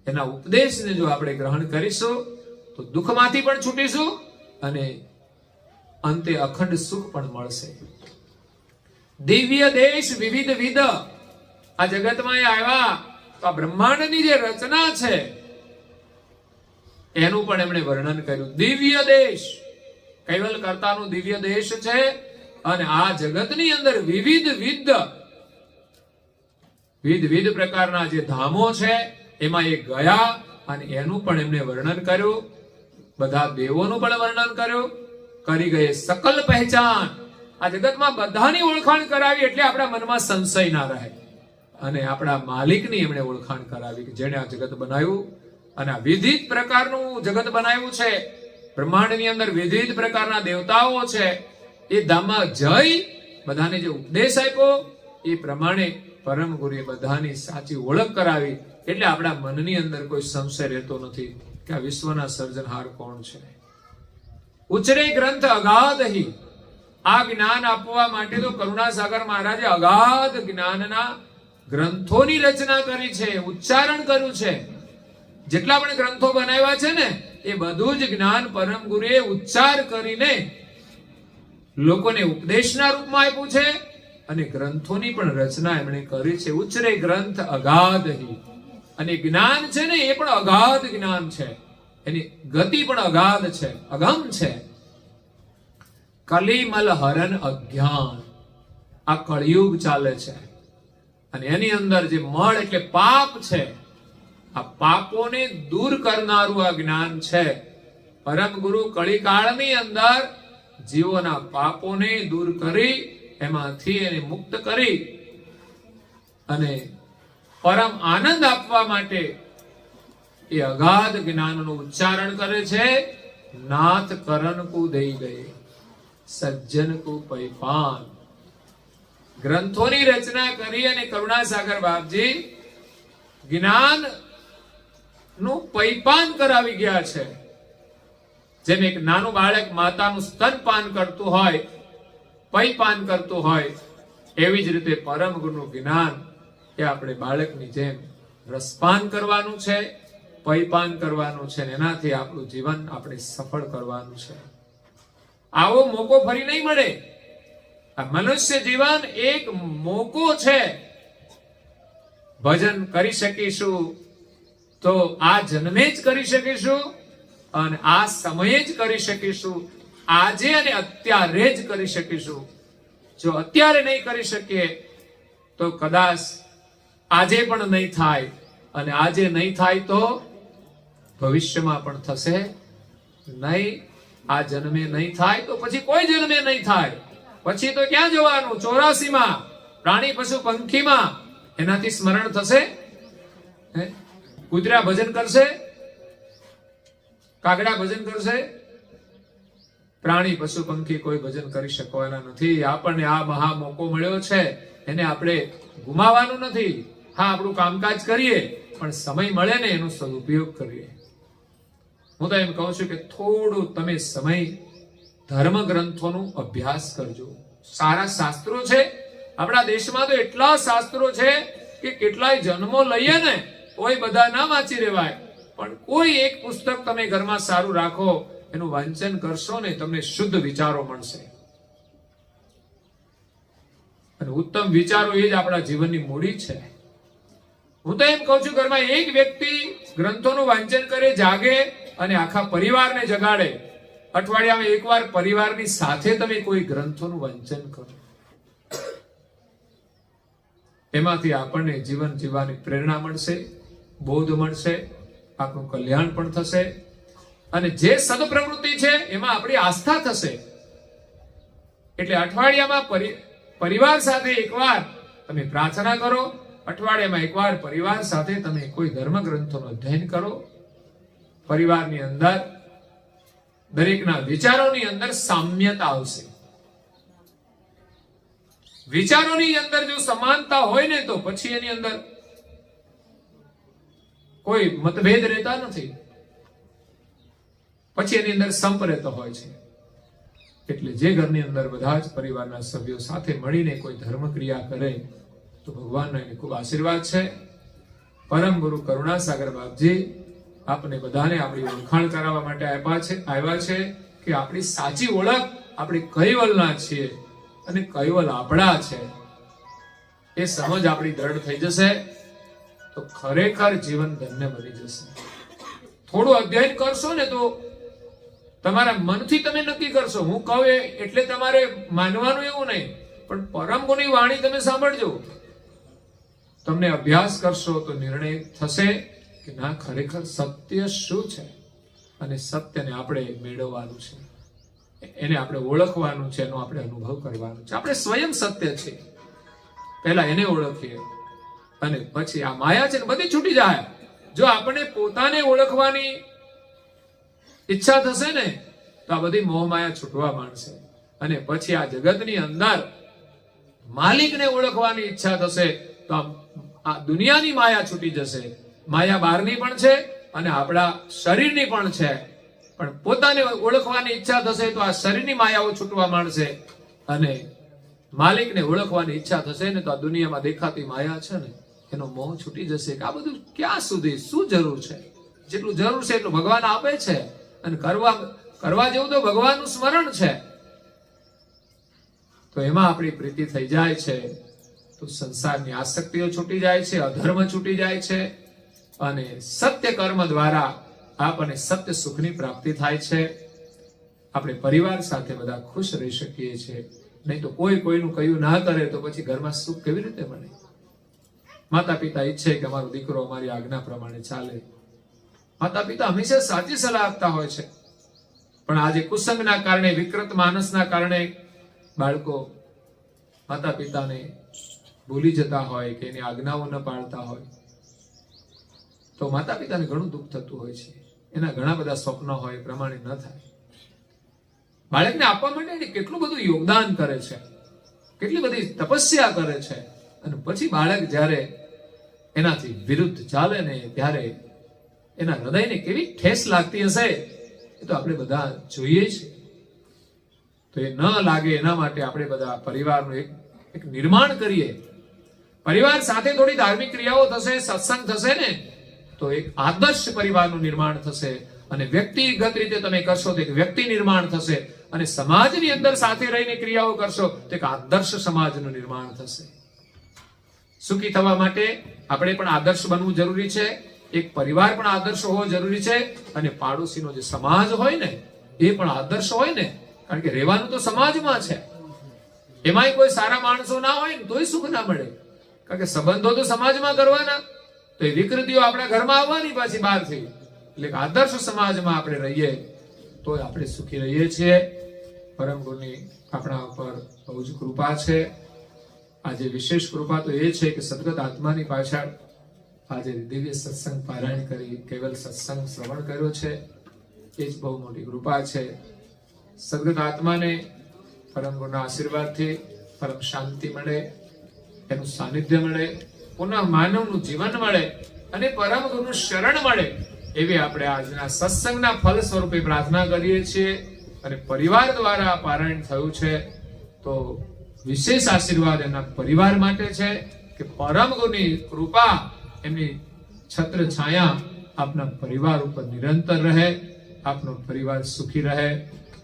એના ઉપદેશને જો આપણે ગ્રહણ કરીશું તો દુઃખમાંથી પણ છૂટીશું અને અંતે અખંડ સુખ પણ મળશે. દિવ્ય દેશ વિવિધ વિધ. આ જગતમાં આવ્યા તો આ બ્રહ્માંડની જે રચના છે એનું પણ એમણે વર્ણન કર્યું. દિવ્ય દેશ, કૈવલ કર્તાનું દિવ્ય દેશ છે. અને આ જગતની અંદર વિવિધ પ્રકારના જે ધામો છે એમાં એ ગયા અને એનું પણ એમણે વર્ણન કર્યું. બધા દેવોનું પણ વર્ણન કર્યું. કરી ગયે સકલ પહેચાન. આ જગતમાં બધાની ઓળખાણ કરાવી એટલે આપણા મનમાં સંશય ના રહે. અને આપણા માલિકની એમણે ઓળખાણ કરાવી કે જેણે આ જગત બનાવ્યું અને આ વિવિધ પ્રકારનું જગત બનાવ્યું છે. બ્રહ્માંડની અંદર વિવિધ પ્રકારના દેવતાઓ છે. એ ધામમાં જઈ બધાને જે ઉપદેશ આપ્યો એ પ્રમાણે પરમ ગુરુએ બધાની સાચી ઓળખ કરાવી. એટલે આપણા મનની અંદર કોઈ સંશય રહેતો નથી કે આ વિશ્વના સર્જનહાર કોણ છે. ઉચરે ગ્રંથ અગાધહી, આ જ્ઞાન આપવા માટે તો કરુણાસાગર મહારાજે અગાધ જ્ઞાનના ગ્રંથોની રચના કરી છે, ઉચ્ચારણ કર્યું છે. જેટલા પણ ગ્રંથો બનાવ્યા છે ને એ બધું જ જ્ઞાન પરમ ગુરુએ ઉચ્ચાર કરીને લોકોને ઉપદેશના રૂપમાં આપ્યું છે અને ગ્રંથોની પણ રચના એમણે કરી છે. ઉચ્ચરે ગ્રંથ અગાધહી, અને જ્ઞાન છે ને એ પણ અગાધ જ્ઞાન છે, એની ગતિ પણ અગાધ છે, અગમ છે. કલિમલ હરન અજ્ઞાન, આ કળિયુગ ચાલે છે અને એની અંદર જે મળ એટલે પાપ છે, આ પાપોને દૂર કરનારું આ જ્ઞાન છે. પરમ ગુરુ કળીકાળની અંદર જીવોના પાપોને દૂર કરી એમાંથી એને મુક્ત કરી અને પરમ આનંદ આપવા માટે એ અગાધ જ્ઞાનનું ઉચ્ચારણ કરે છે. નાથ કરણ કુ દઈ ગયે, સજ્જન કુ પૈપાન. ગ્રંથોની રચના કરી અને કરુણાસાગર બાપજી જ્ઞાન નું પૈપાન કરાવી ગયા છે. જેમ એક નાનું બાળક માતાનું સ્તનપાન કરતું હોય, પૈપાન કરતું હોય, એવી જ રીતે પરમ ગુરુનું જ્ઞાન એ આપણે બાળકની જેમ રસપાન કરવાનું છે, પૈપાન કરવાનું છે, એનાથી આપણું જીવન આપણે સફળ કરવાનું છે. આવો મોકો ફરી નહીં મળે. આ મનુષ્ય જીવન એક મોકો છે. ભજન કરી શકીશું તો આ જન્મે જ કરી શકીશું અને આ સમયે જ કરી શકીશું, આજે અને અત્યારે જ કરી શકીશું. જો અત્યારે નહીં કરી શકીએ તો કદાચ આજે પણ નહીં થાય, અને આજે નહીં થાય તો ભવિષ્યમાં પણ થશે નહીં. આ જન્મે નહીં થાય તો પછી કોઈ જન્મે નહીં થાય. પછી તો ક્યાં જવાનું? 84માં પ્રાણી પશુ પંખીમાં એનાથી સ્મરણ થશે? કૂતરા ભજન કરશે? કાગડા ભજન કરશે? પ્રાણી પશુ પંખી કોઈ ભજન કરી શકવાના નથી. આપણને આ મહા મોકો મળ્યો છે, એને આપણે ગુમાવવાનું નથી. હા, આપણું કામકાજ કરીએ પણ સમય મળે ને એનો સદુપયોગ કરીએ. હું તો એમ કહું છું કે થોડું તમે સમય ધર્મ ગ્રંથોનું અભ્યાસ કરજો. સારા શાસ્ત્રો છે આપણા દેશમાં, તો એટલા શાસ્ત્રો છે કે કેટલાય જન્મો લઈએ ને કોઈ બધા ના વાંચી રહેવાય, પણ કોઈ એક પુસ્તક તમે ઘરમાં સારું રાખો, એનું વાંચન કરશો ને તમને શુદ્ધ વિચારો મળશે. અને ઉત્તમ વિચારો એ જ આપણા જીવનની મૂડી છે. હું તો એમ કહું છું ઘરમાં એક વ્યક્તિ ગ્રંથોનું વાંચન કરે, જાગે અને આખા પરિવારને જગાડે. અઠવાડિયામાં એકવાર પરિવારની સાથે તમે કોઈ ગ્રંથોનું વાંચન કરો. એમાંથી આપણને જીવન જીવવાની પ્રેરણા મળશે, બોધ મળશે, આપણું કલ્યાણ પણ થશે અને જે સદપ્રવૃત્તિ છે એમાં આપણી આસ્થા થશે. એટલે અઠવાડિયામાં પરિવાર સાથે એકવાર તમે પ્રાર્થના કરો, અઠવાડિયામાં એકવાર પરિવાર સાથે તમે કોઈ ધર્મ ગ્રંથોનું અધ્યયન કરો. પરિવારની અંદર દરેકના વિચારોની અંદર સામ્યતા આવશે. વિચારોની અંદર જો સમાનતા હોય ને તો પછી એની અંદર કોઈ મતભેદ રહેતા નથી, પછી એની અંદર સંપ રહેતો હોય છે. એટલે જે ઘરની અંદર બધા જ પરિવારના સભ્યો સાથે મળીને કોઈ ધર્મ ક્રિયા કરે તો ભગવાનનો એને ખૂબ આશીર્વાદ છે. પરમ ગુરુ કરુણાસાગર બાપજી આપને બધાને આપણી ઓળખાણ કરાવવા માટે આવ્યા છે કે આપણી સાચી ઓળખ આપણે કૈવલના છીએ અને કૈવલ આપણા છે. એ સમજ આપણી દ્રઢ થઈ જશે તો ખરેખર જીવન ધન્ય બની જશે. થોડું અધ્યયન કરશો ને તો તમારા મનથી તમે નક્કી કરશો. હું કહું એટલે તમારે માનવાનું એવું નહીં, પણ પરમ ગુરુની વાણી તમે સાંભળજો. તમને અભ્યાસ કરશો તો નિર્ણય થશે કે ના, ખરેખર સત્ય શું છે અને સત્યને આપણે મેળવવાનું છે, એને આપણે ઓળખવાનું છે, એનો આપણે અનુભવ કરવાનો છે. આપણે સ્વયં સત્ય છે, પહેલા એને ઓળખીએ અને પછી આ માયા છે ને બધી છૂટી જાય. જો આપણે પોતાને ઓળખવાની ઈચ્છા થશે ને તો આ બધી મોહ માયા છૂટવા માંડશે. અને પછી આ જગતની અંદર માલિકને ઓળખવાની ઈચ્છા થશે તો આ દુનિયાની માયા છૂટી જશે. માયા બહારની પણ છે અને આપણા શરીરની પણ છે, પણ પોતાને ઓળખવાની ઈચ્છા થશે તો આ શરીરની માયાઓ છૂટવા માંડશે અને માલિકને ઓળખવાની ઈચ્છા થશે ને તો આ દુનિયામાં દેખાતી માયા છે ને એનો મોહ છૂટી જશે કે આ બધું ક્યાં સુધી, શું જરૂર છે? જેટલું જરૂર છે એટલું ભગવાન આપે છે અને કરવા જેવું તો ભગવાનનું સ્મરણ છે. તો એમાં આપણી પ્રીતિ થઈ જાય છે તો સંસારની આસક્તિઓ છૂટી જાય છે, અધર્મ છૂટી જાય છે અને સત્ય કર્મ દ્વારા આપણને સત્ય સુખની પ્રાપ્તિ થાય છે. આપણે પરિવાર સાથે બધા ખુશ રહી શકીએ છીએ. નહીં તો કોઈ કોઈનું કયું ના કરે તો પછી ઘરમાં સુખ કેવી રીતે મળે? માતા પિતા ઈચ્છે કે અમારો દીકરો અમારી આજ્ઞા પ્રમાણે ચાલે. માતા પિતા હંમેશા સાચી સલાહ આપતા હોય છે, પણ આજે કુસંગના કારણે, વિકૃત માનસના કારણે બાળકો માતા પિતાને ભૂલી જતા હોય કે એની આજ્ઞાઓ ન પાળતા હોય તો માતા પિતાને ઘણું દુઃખ થતું હોય છે. એના ઘણા બધા સ્વપ્નો હોય, પ્રમાણે ન થાય. બાળકને આપવા માટે એને કેટલું બધું યોગદાન કરે છે, કેટલી બધી તપસ્યા કરે છે, અને પછી બાળક જ્યારે એનાથી વિરુદ્ધ ચાલે ને ત્યારે એના હૃદયને કેવી ઠેસ લાગતી હશે એ તો આપણે બધા જોઈએ છીએ. તો એ ન લાગે એના માટે આપણે બધા પરિવારનું એક નિર્માણ કરીએ. પરિવાર સાથે થોડી ધાર્મિક ક્રિયાઓ થશે, સત્સંગ થશે ને તો એક આદર્શ પરિવારનું નિર્માણ થશે અને વ્યક્તિગત રીતે તમે કરશો તો એક વ્યક્તિ નિર્માણ થશે અને સમાજની અંદર સાથે રહીને ક્રિયાઓ કરશો તો એક આદર્શ સમાજનું નિર્માણ થશે. સુખી થવા માટે આપણે પણ આદર્શ બનવું જરૂરી છે, એક પરિવાર પણ આદર્શ હોવો જરૂરી છે અને પાડોશીનો જે સમાજ હોય ને એ પણ આદર્શ હોય ને, કારણ કે રહેવાનું તો સમાજમાં છે. એમાંય કોઈ સારા માણસો ના હોય ને તોય સુખ ના મળે, કારણ કે સંબંધો તો સમાજમાં કરવાના, તો એ વિકૃતિઓ આપણા ઘરમાં આવવાની પાછી બહારથી. એટલે આદર્શ સમાજમાં આપણે રહીએ તો આપણે સુખી રહીએ છીએ. પરમ ગુરુની આપણા ઉપર બહુ જ કૃપા છે. આજે વિશેષ કૃપા તો એ છે કે સદગત આત્માની પાછળ આજે દિવ્ય સત્સંગ પારાયણ કરી, કેવલ સત્સંગ શ્રવણ કર્યો છે, એ જ બહુ મોટી કૃપા છે. સદગત આત્માને પરમ ગુરુના આશીર્વાદથી પરમ શાંતિ મળે, એનું સાનિધ્ય મળે, પુનઃ માનવનું જીવન મળે અને પરમ ગુરુનું શરણ મળે એવી આપણે આજના સત્સંગના ફલ સ્વરૂપે પ્રાર્થના કરીએ છીએ. અને પરિવાર દ્વારા પારાયણ થયું છે તો વિશેષ આશીર્વાદ એના પરિવાર માટે છે કે પરમ ગુરુની કૃપા, એમની છત્ર છાયા આપના પરિવાર ઉપર નિરંતર રહે, આપનો પરિવાર સુખી રહે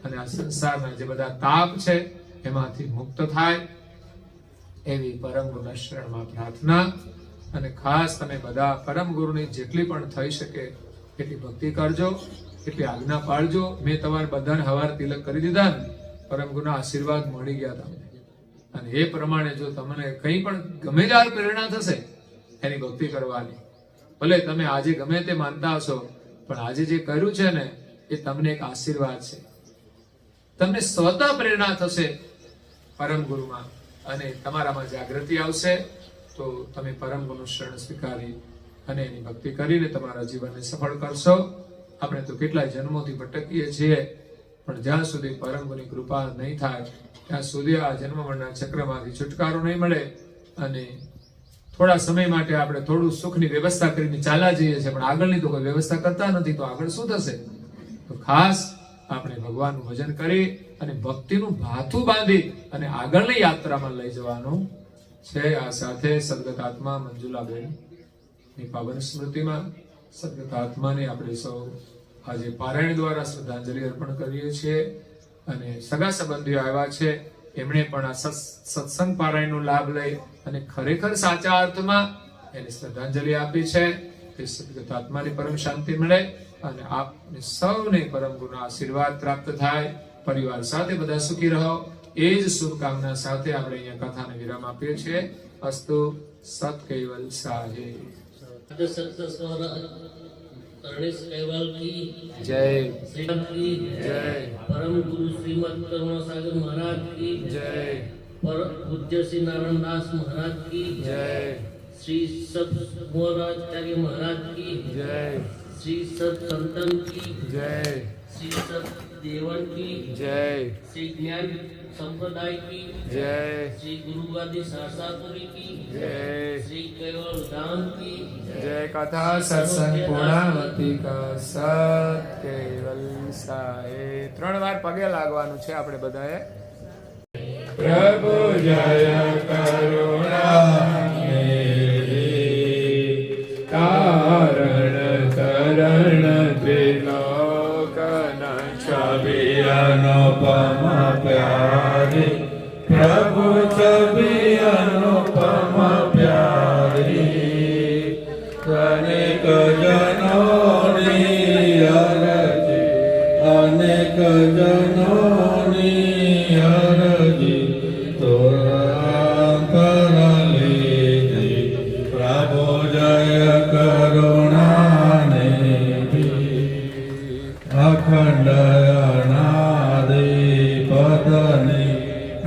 અને આ સંસારના જે બધા તાપ છે એમાંથી મુક્ત થાય એવી પરમ ગુરુના શરણમાં પ્રાર્થના. અને ખાસ તમે બધા પરમ ગુરુની જેટલી પણ થઈ શકે એટલી ભક્તિ કરજો, એટલી આજ્ઞા પાળજો. મેં તમારે બધાને હવાર તિલક કરી દીધા ને, પરમ ગુરુના આશીર્વાદ મળી ગયા તમને. અને એ પ્રમાણે જો તમને કંઈ પણ ગમે ત્યારે પ્રેરણા થશે એની ભક્તિ કરવાની, ભલે તમે આજે ગમે તે માનતા હશો પણ આજે જે કર્યું છે ને એ તમને એક આશીર્વાદ છે. તમને સ્વતઃ પ્રેરણા થશે પરમ ગુરુમાં અને તમારામાં જાગૃતિ આવશે તો તમે પરમ ગુરુનું શરણ સ્વીકારી અને એની ભક્તિ કરીને તમારા જીવનને સફળ કરશો. આપણે તો કેટલાય જન્મોથી ભટકીએ છીએ પણ જ્યાં સુધી પરમ ગુરુની કૃપા નહીં થાય ત્યાં સુધી આ જન્મ મરણના ચક્રમાંથી છુટકારો નહીં મળે. અને થોડા સમય માટે આપણે થોડું સુખની વ્યવસ્થા કરીને ચાલ્યા જઈએ છીએ પણ આગળની તો કોઈ વ્યવસ્થા કરતા નથી, તો આગળ શું થશે? તો ખાસ આપણે ભગવાનનું ભજન કરી અને ભક્તિનું ભાથું બાંધી અને આગળની યાત્રામાં લઈ જવાનું છે. આ સાથે સદગત આત્મા મંજુલાબેન ની પાવન સ્મૃતિમાં સદગત આત્માને આપણે સૌ આજે પારાયણ દ્વારા શ્રદ્ધાંજલિ અર્પણ કરીએ છીએ. અને સગા સંબંધીઓ આવ્યા છે એમણે પણ આ સત્સંગ પારાયણનો લાભ લઈ અને ખરેખર સાચા અર્થમાં એને શ્રદ્ધાંજલિ આપી છે. તે સદગત આત્માની પરમ શાંતિ મળે અને આપને સૌને પરમ ગુરુના આશીર્વાદ પ્રાપ્ત થાય. પરિવાર સાથે બધા સુખી રહો એ જ શુભકામના સાથે આપણે અહીંયા કથાને વિરામ આપીએ છીએ. અસ્તુ સત કૈવલ સાહે જય જય परम गुरु श्रीमद करुणासागर महाराज की जय पर पूज्य श्री नारायण दास महाराज की जय श्री सब मोराचार्य महाराज की जय श्री सब संतन की जय श्री सब देवन की जय श्री ज्ञान संप्रदाय की जय श्री गुरुवादी शासापुरी की जय श्री केवल धाम की जय कथा सत्संग पूर्णावती का સત કેવલ સાએ 3 વાર પગે લાગવાનું છે આપણે બધાએ. પ્રભુ જય કરુણા કારણ કરણ ત્રિલોકન છબી अनुपम प्यारी प्रभु छवि अनुपम प्यारी अनेक जनोनी अरजी अनेक जनोनी अरजी तोरा कर लीधी प्रभु जय करुणा निधि अखंड अनादि पदनि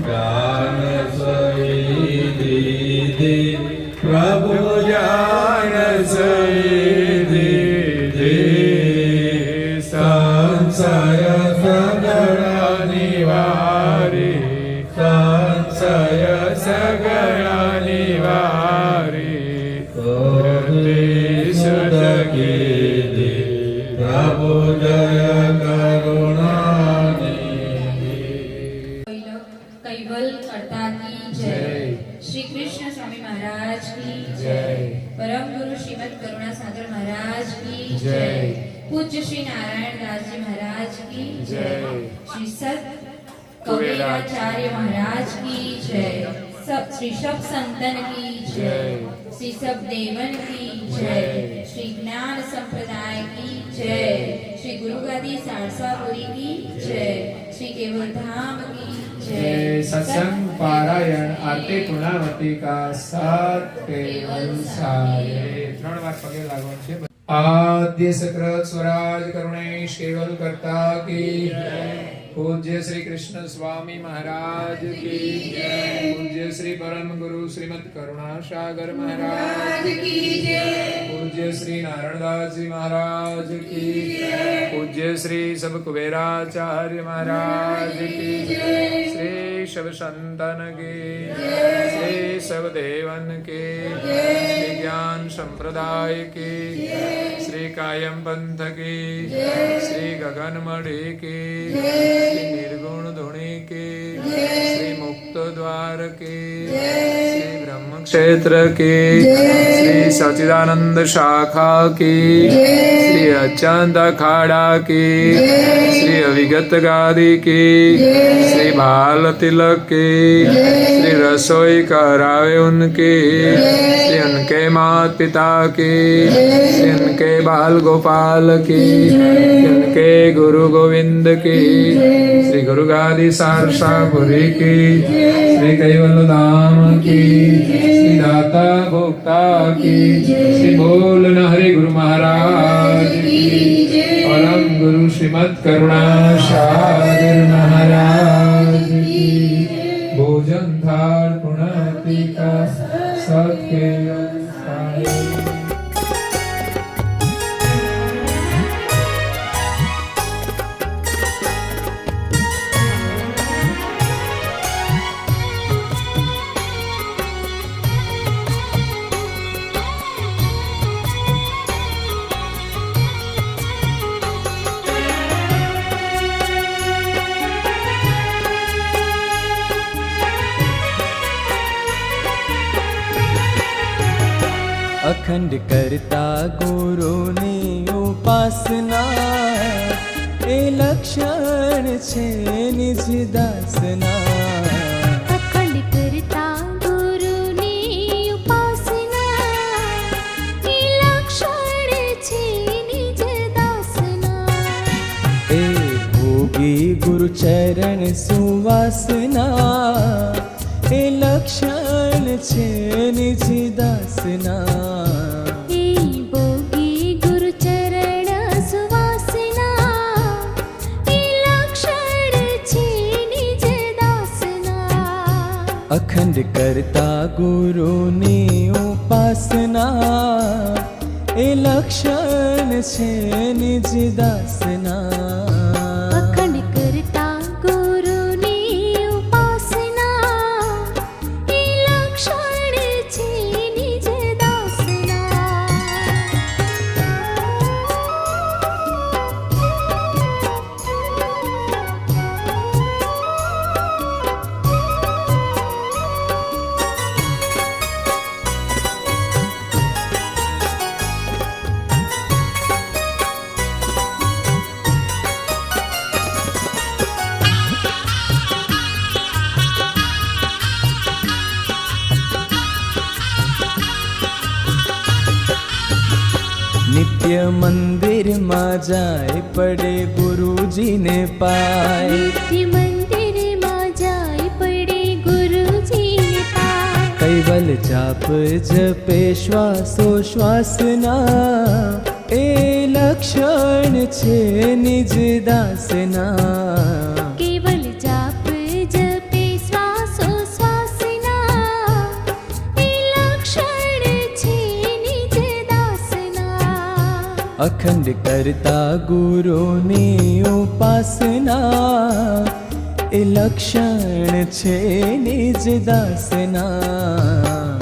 ज्ञान सही दीदी प्रभु ज्ञान सही दीदी संशय सगला निवारी संशय सगला निवारी सुध की प्रभु जय करुणा कैवल कर्ता की जय। श्री कृष्ण स्वामी महाराज की जय। परम गुरु श्रीमद करुणा सागर महाराज की जय। पूज्य श्री नारायण दास जी महाराज की जय। श्री सत कबीराचार्य महाराज की जय। सब श्री सब संतन की जय। श्री सब देवन की जय। श्री ज्ञान संप्रदाय की जय। श्री गुरु गादी सारसापुरी की जय। श्री केवल धाम की जय। सत्संग पारायण आरती पूर्णावती का सत केवल साए 3 વાર પગે લાગવાનું છે. आद्य सकृत स्वराज करुणेश केवल कर्ता की पूज्य श्री कृष्ण स्वामी महाराज की पूज्य श्री परम गुरु श्रीमद करुणा सागर महाराज की पूज्य श्री नारायण दास जी महाराज की पूज्य श्री सब कुबेराचार्य महाराज की श्री शिव संतन की श्री सब देवन के श्री ज्ञान संप्रदाय की श्री कायम पंथ की श्री गगन मणि की श्री निर्गुण धुनी की श्री मुक्त द्वार की श्री ब्रह्म क्षेत्र की श्री सच्चिदानंद शाखा की श्री अचंत अखाड़ा की श्री अविगत गादी की श्री बाल तिलक की श्री रसोई करावे उनकी श्री उनके माता पिता की श्री उनके बाल गोपाल की उनके गुरु गोविंद की श्री गुरु गादी सारसापुरी की श्री कैवल धाम की श्री दाता भोक्ता की श्री बोल हरि गुरु महाराज की परम गुरु श्रीमद करुणा सागर महाराज की भोजन थाल पुण्यति का सत्य अखंड करता गुरुनी उपासना ए लक्षण छे निज दासना अखंड करता गुरुनी उपासना ए लक्षण छे निज दासना ए भोगी गुरु चरण सुवासना ए लक्षण छे निज दासना भोगी गुरु चरण सुवासना ए लक्षण छे निज दासना अखंड करता गुरुनी उपासना લક્ષણ છે નિજ દાસના અખંડ કરતા ગુરુની ઉપાસના એ લક્ષણ છે નિજ નિત્ય મંદિરમાં જાય પડે ગુરુજીને પાય નિત્ય મંદિરમાં જાય પડે ગુરુજીને પાય કૈવલ જાપ જપે શ્વાસો શ્વાસના એ લક્ષણ છે નિજ દાસના કેવલ જાપ જપે શ્વાસો શ્વાસના એ લક્ષણ છે નિજ દાસના અખંડ કરતા ગુરુની ઉપાસના એ લક્ષણ છે નિજ દાસના